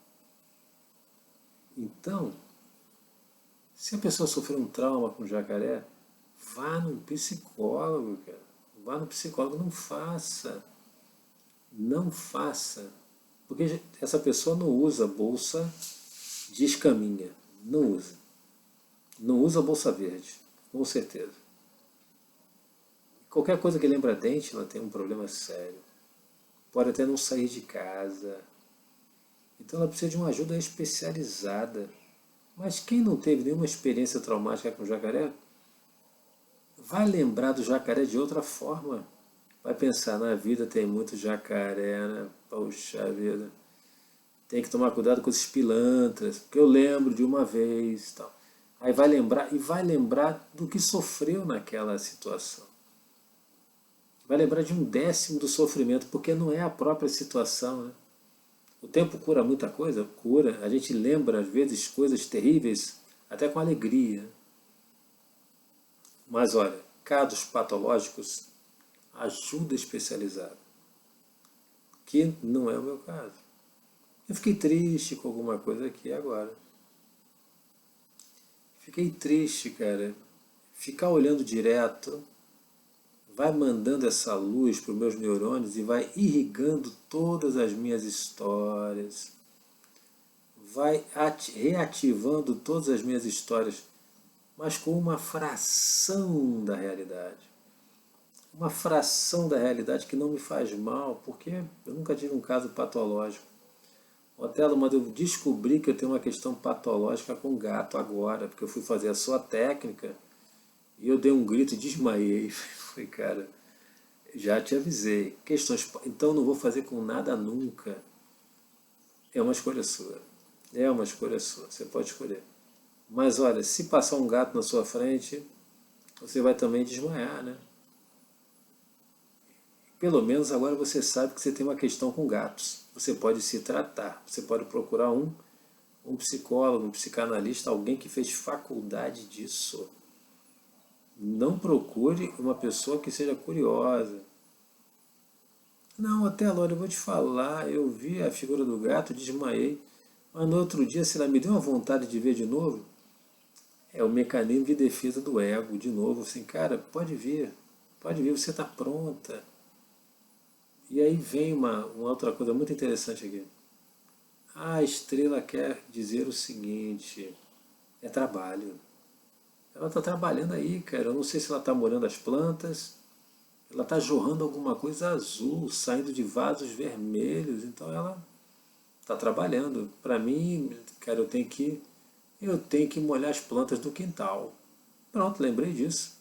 Então, se a pessoa sofreu um trauma com jacaré, vá num psicólogo, cara. Vá no psicólogo, não faça. Não faça. Porque essa pessoa não usa bolsa de escaminha. Não usa. Não usa bolsa verde. Com certeza. Qualquer coisa que lembra dente, ela tem um problema sério. Pode até não sair de casa. Então ela precisa de uma ajuda especializada. Mas quem não teve nenhuma experiência traumática com jacaré, vai lembrar do jacaré de outra forma. Vai pensar, na vida tem muito jacaré, né? Poxa vida. Tem que tomar cuidado com os pilantras, porque eu lembro de uma vez, tal. Aí vai lembrar, e vai lembrar do que sofreu naquela situação. Vai lembrar de 1/10 do sofrimento, porque não é a própria situação, né? O tempo cura muita coisa? Cura. A gente lembra, às vezes, coisas terríveis, até com alegria. Mas olha, casos patológicos, ajuda especializada, que não é o meu caso. Eu fiquei triste com alguma coisa aqui agora. Fiquei triste, cara. Ficar olhando direto vai mandando essa luz para os meus neurônios e vai irrigando todas as minhas histórias. Vai reativando todas as minhas histórias, mas com uma fração da realidade. Uma fração da realidade que não me faz mal, porque eu nunca tive um caso patológico. Otelo, mas eu descobri que eu tenho uma questão patológica com gato agora, porque eu fui fazer a sua técnica e eu dei um grito e desmaiei. Falei, cara, já te avisei. Então não vou fazer com nada nunca. É uma escolha sua. É uma escolha sua. Você pode escolher. Mas olha, se passar um gato na sua frente, você vai também desmaiar, né? Pelo menos agora você sabe que você tem uma questão com gatos. Você pode se tratar. Você pode procurar um psicólogo, um psicanalista, alguém que fez faculdade disso. Não procure uma pessoa que seja curiosa. Não, até agora eu vou te falar, eu vi a figura do gato, desmaiei, mas no outro dia, se ela me deu uma vontade de ver de novo, é o mecanismo de defesa do ego, de novo, assim, cara, pode vir, você está pronta. E aí vem uma outra coisa muito interessante aqui. A estrela quer dizer o seguinte, é trabalho. Ela está trabalhando aí, cara, eu não sei se ela está molhando as plantas, ela está jorrando alguma coisa azul, saindo de vasos vermelhos, então ela está trabalhando. Para mim, cara, eu tenho que molhar as plantas do quintal. Pronto, lembrei disso.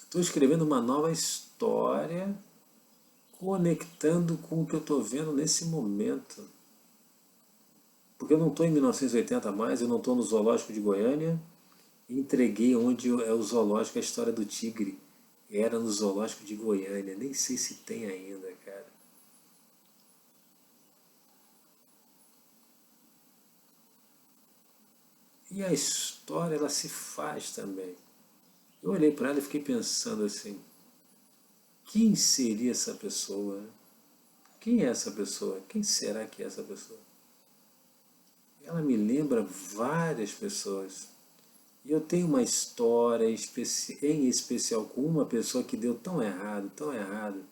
Estou escrevendo uma nova história, conectando com o que eu estou vendo nesse momento. Porque eu não estou em 1980 mais, eu não estou no zoológico de Goiânia. Entreguei onde é o zoológico, a história do tigre. Era no zoológico de Goiânia, nem sei se tem ainda, cara. E a história, ela se faz também. Eu olhei para ela e fiquei pensando assim, quem seria essa pessoa? Quem é essa pessoa? Quem será que é essa pessoa? Ela me lembra várias pessoas. E eu tenho uma história em especial com uma pessoa que deu tão errado,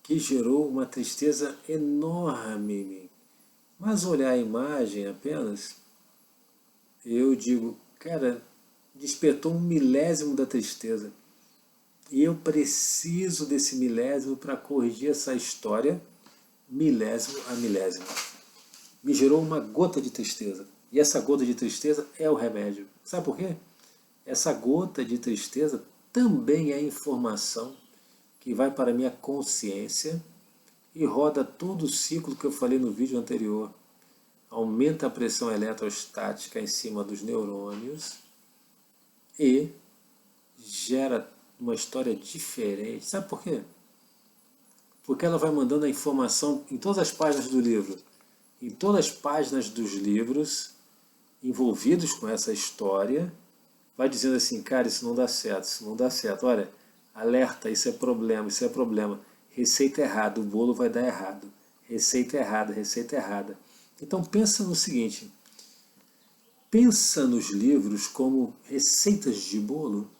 que gerou uma tristeza enorme em mim. Mas olhar a imagem apenas, eu digo, cara, despertou 1/1000 da tristeza. E eu preciso desse milésimo para corrigir essa história, milésimo a milésimo. Me gerou uma gota de tristeza. E essa gota de tristeza é o remédio. Sabe por quê? Essa gota de tristeza também é informação que vai para a minha consciência e roda todo o ciclo que eu falei no vídeo anterior. Aumenta a pressão eletrostática em cima dos neurônios e gera uma história diferente. Sabe por quê? Porque ela vai mandando a informação em todas as páginas do livro. Em todas as páginas dos livros, envolvidos com essa história, vai dizendo assim, cara, isso não dá certo, isso não dá certo, olha, alerta, isso é problema, isso é problema, receita errada, o bolo vai dar errado, receita errada, receita errada. Então pensa no seguinte, pensa nos livros como receitas de bolo,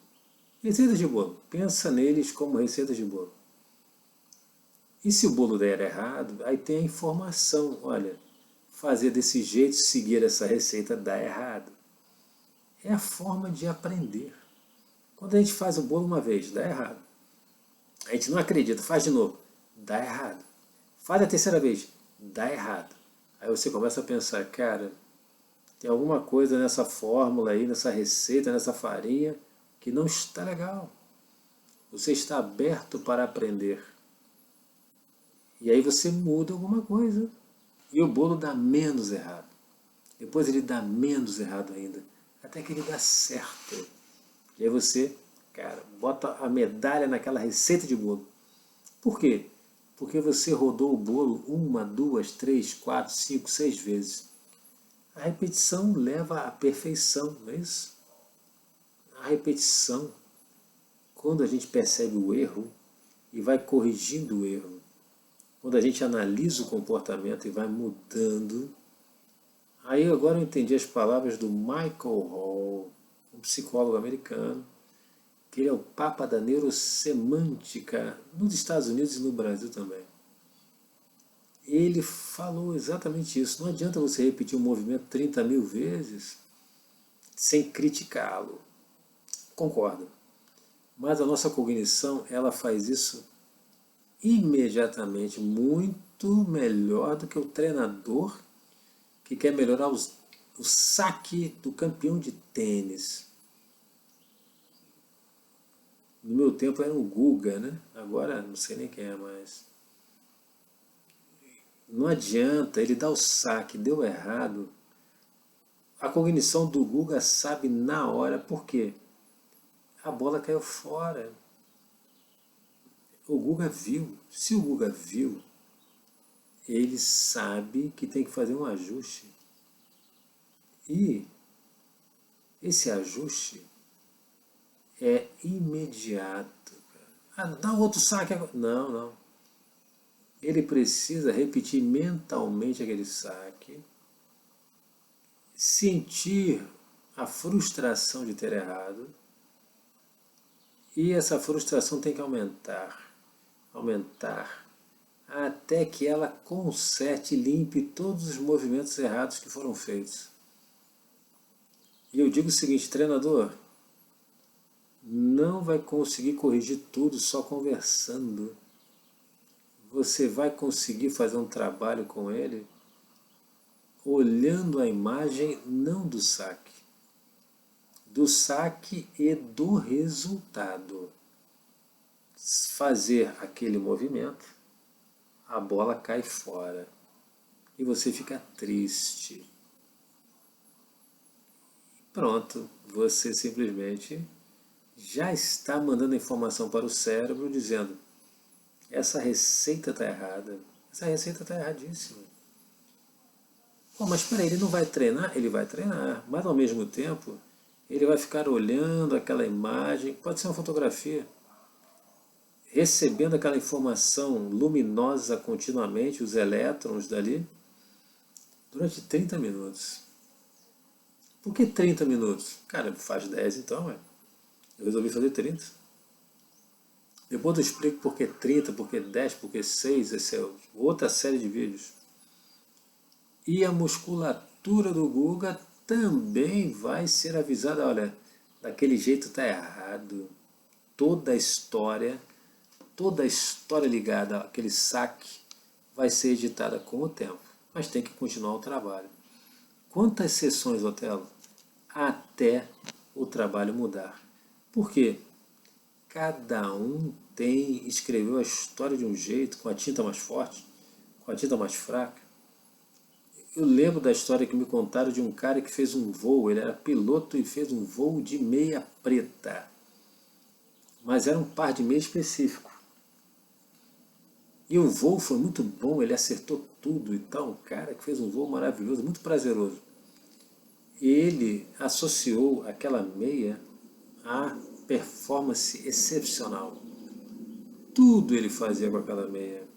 receitas de bolo, pensa neles como receitas de bolo. E se o bolo der errado, aí tem a informação, olha, fazer desse jeito, seguir essa receita dá errado. É a forma de aprender. Quando a gente faz o bolo uma vez, dá errado. A gente não acredita, faz de novo, dá errado. Faz a terceira vez, dá errado. Aí você começa a pensar, cara, tem alguma coisa nessa fórmula aí, nessa receita, nessa farinha, que não está legal. Você está aberto para aprender. E aí você muda alguma coisa. E o bolo dá menos errado. Depois ele dá menos errado ainda. Até que ele dá certo. E aí você, cara, bota a medalha naquela receita de bolo. Por quê? Porque você rodou o bolo 1, 2, 3, 4, 5, 6 vezes. A repetição leva à perfeição, não é isso? A repetição, quando a gente percebe o erro e vai corrigindo o erro, quando a gente analisa o comportamento e vai mudando, aí agora eu entendi as palavras do Michael Hall, um psicólogo americano, que ele é o papa da neurosemântica nos Estados Unidos e no Brasil também. Ele falou exatamente isso. Não adianta você repetir um movimento 30 mil vezes sem criticá-lo. Concordo. Mas a nossa cognição, ela faz isso imediatamente, muito melhor do que o treinador que quer melhorar o saque do campeão de tênis. No meu tempo era o Guga, né? Agora não sei nem quem é mais. Não adianta, ele dá o saque, deu errado. A cognição do Guga sabe na hora por quê. A bola caiu fora. O Guga viu. Se o Guga viu, ele sabe que tem que fazer um ajuste. E esse ajuste é imediato. Ah, dá outro saque agora. Não, não. Ele precisa repetir mentalmente aquele saque, sentir a frustração de ter errado, e essa frustração tem que aumentar, aumentar, até que ela conserte e limpe todos os movimentos errados que foram feitos. E eu digo o seguinte, treinador, não vai conseguir corrigir tudo só conversando. Você vai conseguir fazer um trabalho com ele olhando a imagem não do saque e do resultado. Fazer aquele movimento, a bola cai fora e você fica triste. Pronto, você simplesmente já está mandando informação para o cérebro dizendo: essa receita está errada, essa receita está erradíssima. Oh, mas espera aí, ele não vai treinar? Ele vai treinar, mas ao mesmo tempo ele vai ficar olhando aquela imagem, pode ser uma fotografia, recebendo aquela informação luminosa continuamente, os elétrons dali, durante 30 minutos. Por que 30 minutos? Cara, faz 10 então, ué. Eu resolvi fazer 30. Depois eu explico por que 30, por que 10, por que 6, essa é outra série de vídeos. E a musculatura do Guga também vai ser avisada, olha, daquele jeito está errado. Toda a história ligada àquele saque vai ser editada com o tempo, mas tem que continuar o trabalho. Quantas sessões, Otelo? Até o trabalho mudar. Por quê? Cada um escreveu a história de um jeito, com a tinta mais forte, com a tinta mais fraca. Eu lembro da história que me contaram de um cara que fez um voo, ele era piloto e fez um voo de meia preta. Mas era um par de meia específico. E o voo foi muito bom, ele acertou tudo e tal, um cara que fez um voo maravilhoso, muito prazeroso. ele associou aquela meia a performance excepcional. Tudo ele fazia com aquela meia.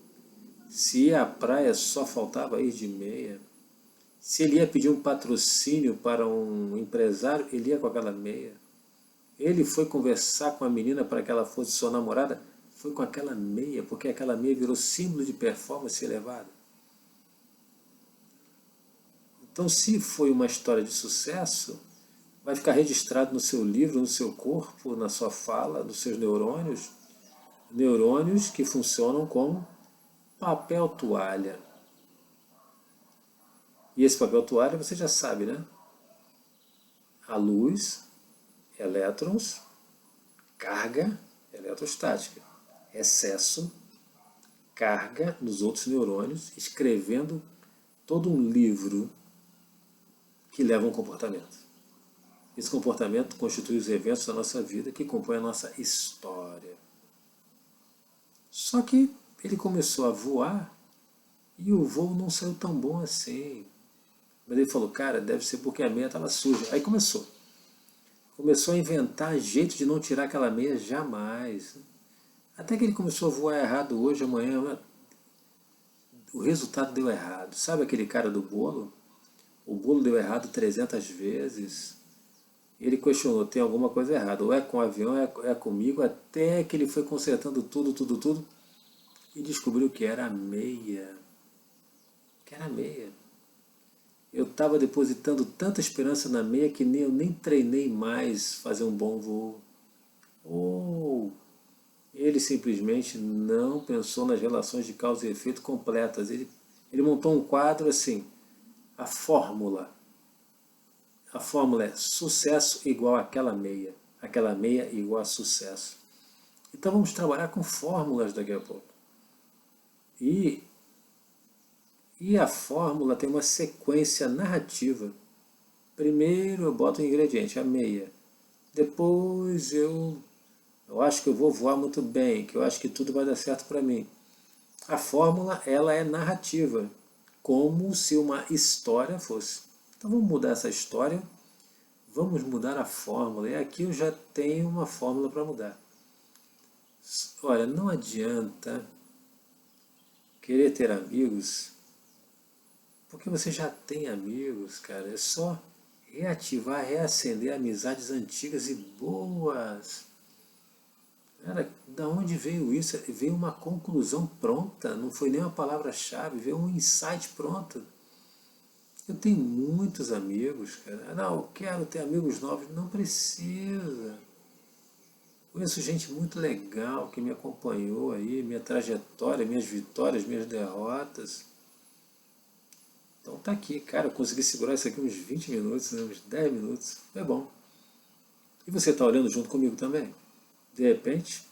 Se ia à praia, só faltava ir de meia. Se ele ia pedir um patrocínio para um empresário, ele ia com aquela meia. Ele foi conversar com a menina para que ela fosse sua namorada, foi com aquela meia, porque aquela meia virou símbolo de performance elevada. Então, se foi uma história de sucesso, vai ficar registrado no seu livro, no seu corpo, na sua fala, nos seus neurônios, neurônios que funcionam como papel toalha. E esse papel toalha você já sabe, né? A luz, elétrons, carga eletrostática, excesso, carga nos outros neurônios, escrevendo todo um livro que leva a um comportamento. Esse comportamento constitui os eventos da nossa vida que compõem a nossa história. Só que ele começou a voar e o voo não saiu tão bom assim. Mas ele falou, cara, deve ser porque a meia estava suja. Aí começou. Começou a inventar jeito de não tirar aquela meia jamais. Até que ele começou a voar errado hoje, amanhã. O resultado deu errado. Sabe aquele cara do bolo? O bolo deu errado 300 vezes. Ele questionou, tem alguma coisa errada. Ou é com o avião, é comigo. Até que ele foi consertando tudo. E descobriu que era a meia. Que era a meia. Eu estava depositando tanta esperança na meia que eu nem treinei mais fazer um bom voo. Ou ele simplesmente não pensou nas relações de causa e efeito completas. Ele montou um quadro assim, a fórmula. A fórmula é sucesso igual àquela meia igual a sucesso. Então vamos trabalhar com fórmulas daqui a pouco. E a fórmula tem uma sequência narrativa. Primeiro eu boto o ingrediente, a meia. Depois eu acho que eu vou voar muito bem, que eu acho que tudo vai dar certo para mim. A fórmula, ela é narrativa, como se uma história fosse. Então vamos mudar essa história, vamos mudar a fórmula. E aqui eu já tenho uma fórmula para mudar. Olha, não adianta querer ter amigos, porque você já tem amigos, cara. É só reativar, reacender amizades antigas e boas. Cara, da onde veio isso? Veio uma conclusão pronta, não foi nem uma palavra-chave, veio um insight pronto. Eu tenho muitos amigos, cara. Não, eu quero ter amigos novos. Não precisa. Conheço gente muito legal que me acompanhou aí, minha trajetória, minhas vitórias, minhas derrotas. Então tá aqui, cara, eu consegui segurar isso aqui uns 20 minutos, né, uns 10 minutos, é bom. E você está olhando junto comigo também? De repente,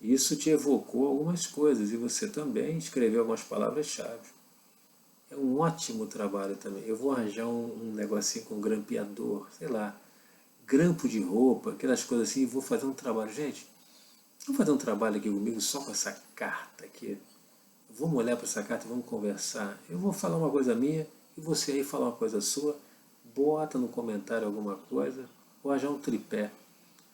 isso te evocou algumas coisas e você também escreveu algumas palavras-chave. É um ótimo trabalho também. Eu vou arranjar um negocinho com grampeador, sei lá, grampo de roupa, aquelas coisas assim, e vou fazer um trabalho. Gente, vamos fazer um trabalho aqui comigo só com essa carta aqui. Vamos olhar para essa carta e vamos conversar. Eu vou falar uma coisa minha e você aí fala uma coisa sua. Bota no comentário alguma coisa. Vou arranjar um tripé.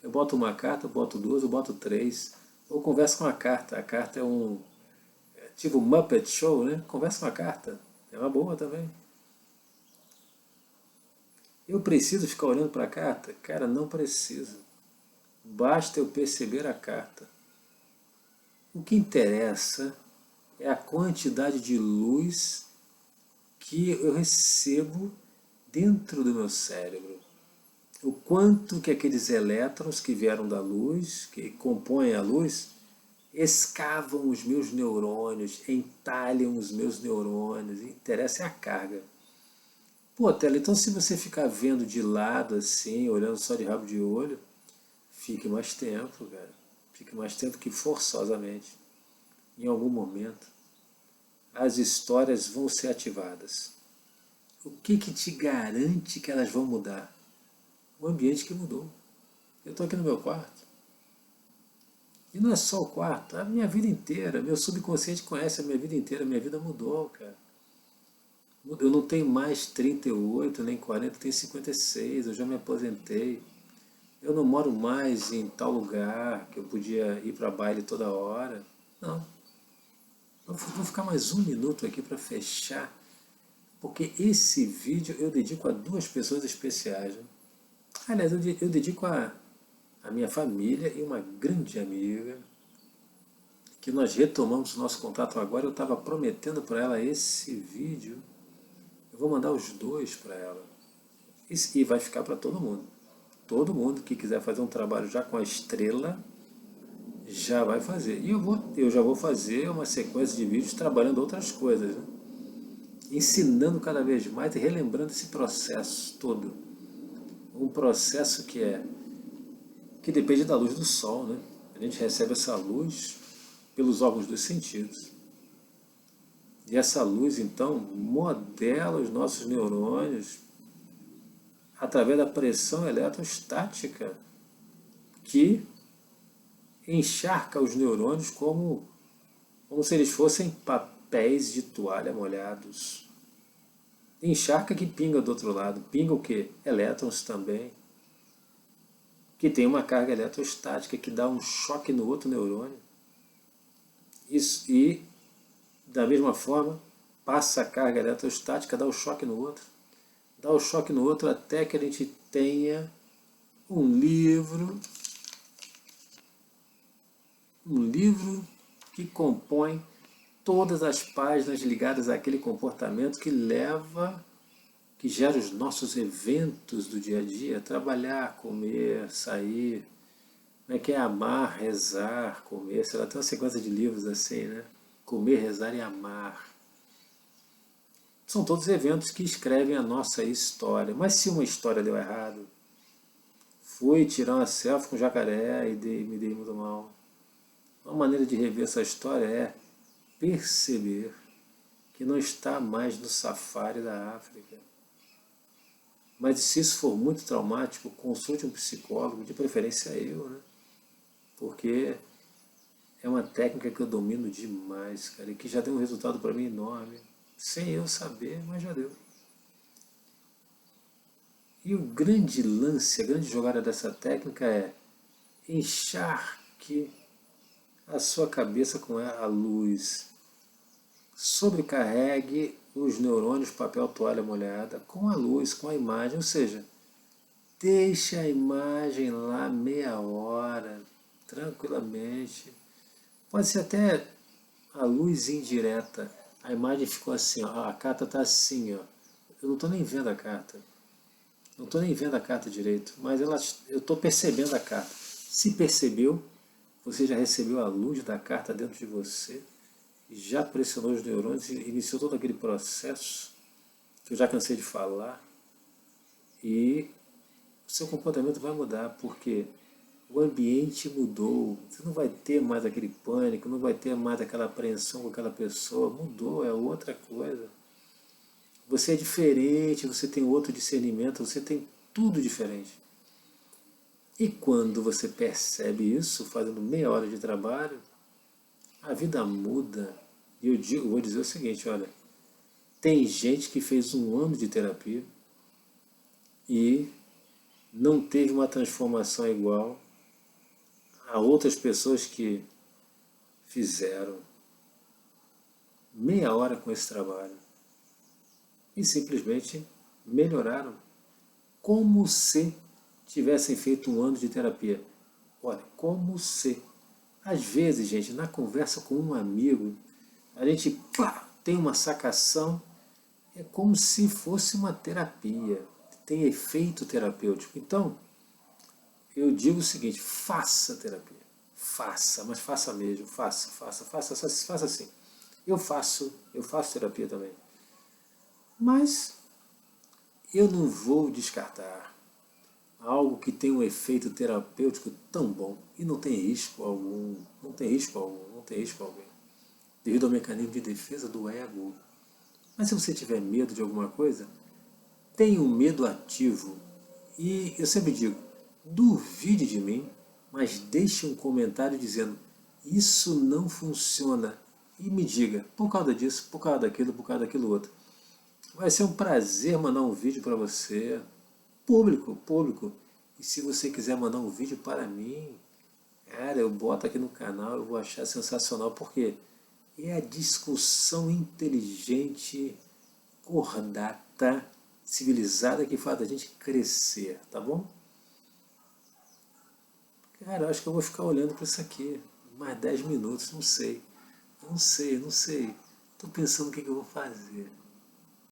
Eu boto uma carta, eu boto duas, eu boto três. Ou conversa com a carta. A carta é tipo Muppet Show, né? Conversa com a carta. É uma boa também. Eu preciso ficar olhando para a carta? Cara, não preciso. Basta eu perceber a carta. O que interessa é a quantidade de luz que eu recebo dentro do meu cérebro. O quanto que aqueles elétrons que vieram da luz, que compõem a luz, escavam os meus neurônios, entalham os meus neurônios. Interessa é a carga. Pô, Tela, então se você ficar vendo de lado assim, olhando só de rabo de olho, fique mais tempo, cara. Fique mais tempo que forçosamente. Em algum momento, as histórias vão ser ativadas. O que te garante que elas vão mudar? O ambiente que mudou. Eu estou aqui no meu quarto. E não é só o quarto, a minha vida inteira. Meu subconsciente conhece a minha vida inteira. Minha vida mudou, cara. Eu não tenho mais 38 nem 40, eu tenho 56, eu já me aposentei. Eu não moro mais em tal lugar que eu podia ir para baile toda hora. Não. Eu vou ficar mais um minuto aqui para fechar, porque esse vídeo eu dedico a duas pessoas especiais. Né? Aliás, eu dedico a minha família e uma grande amiga, que nós retomamos o nosso contato agora. Eu estava prometendo para ela esse vídeo. Eu vou mandar os dois para ela. E vai ficar para todo mundo. Todo mundo que quiser fazer um trabalho já com a estrela, já vai fazer. E eu já vou fazer uma sequência de vídeos trabalhando outras coisas, né? Ensinando cada vez mais e relembrando esse processo todo. Um processo que depende da luz do sol, né? A gente recebe essa luz pelos órgãos dos sentidos. E essa luz, então, modela os nossos neurônios através da pressão eletrostática, que encharca os neurônios como se eles fossem papéis de toalha molhados. Encharca que pinga do outro lado. Pinga o quê? Elétrons também, que tem uma carga eletrostática que dá um choque no outro neurônio. Isso, e, da mesma forma, passa a carga eletrostática, dá o choque no outro. Dá o choque no outro até que a gente tenha um livro que compõe todas as páginas ligadas àquele comportamento que gera os nossos eventos do dia a dia: trabalhar, comer, sair, como é que é, amar, rezar, comer, sei lá, tem uma sequência de livros assim, né? Comer, rezar e amar. São todos eventos que escrevem a nossa história. Mas se uma história deu errado, fui tirar uma selfie com um jacaré e me dei muito mal. Uma maneira de rever essa história é perceber que não está mais no safari da África. Mas se isso for muito traumático, consulte um psicólogo, de preferência eu, né? Porque é uma técnica que eu domino demais, cara, e que já deu um resultado para mim enorme, sem eu saber, mas já deu. E o grande lance, a grande jogada dessa técnica é encharque a sua cabeça com a luz. Sobrecarregue os neurônios papel toalha molhada com a luz, com a imagem, ou seja, deixe a imagem lá meia hora, tranquilamente. Pode ser até a luz indireta. A imagem ficou assim, ó, a carta está assim, ó. Eu não estou nem vendo a carta. Não estou nem vendo a carta direito, mas eu estou percebendo a carta. Se percebeu, você já recebeu a luz da carta dentro de você, já pressionou os neurônios e iniciou todo aquele processo que eu já cansei de falar, e o seu comportamento vai mudar, porque o ambiente mudou. Você não vai ter mais aquele pânico, não vai ter mais aquela apreensão com aquela pessoa. Mudou, é outra coisa. Você é diferente, você tem outro discernimento, você tem tudo diferente. E quando você percebe isso, fazendo meia hora de trabalho, a vida muda. E eu vou dizer o seguinte, olha, tem gente que fez 1 ano de terapia e não teve uma transformação igual a outras pessoas que fizeram meia hora com esse trabalho e simplesmente melhoraram, como se tivessem feito 1 ano de terapia. Olha, como se. Às vezes, gente, na conversa com um amigo, a gente tem uma sacação, é como se fosse uma terapia, tem efeito terapêutico. Então, eu digo o seguinte: faça terapia, faça, mas faça mesmo, faça assim. Eu faço terapia também. Mas eu não vou descartar algo que tem um efeito terapêutico tão bom e não tem risco algum, não tem risco algum, devido ao mecanismo de defesa do ego. Mas se você tiver medo de alguma coisa, tenha um medo ativo. E eu sempre digo, duvide de mim, mas deixe um comentário dizendo: isso não funciona. E me diga, por causa disso, por causa daquilo outro. Vai ser um prazer mandar um vídeo para você, público, público. E se você quiser mandar um vídeo para mim, cara, eu boto aqui no canal, eu vou achar sensacional, porque é a discussão inteligente, cordata, civilizada que faz a gente crescer, tá bom? Cara, eu acho que eu vou ficar olhando para isso aqui mais 10 minutos, não sei. Não sei, não sei. Tô pensando o que eu vou fazer.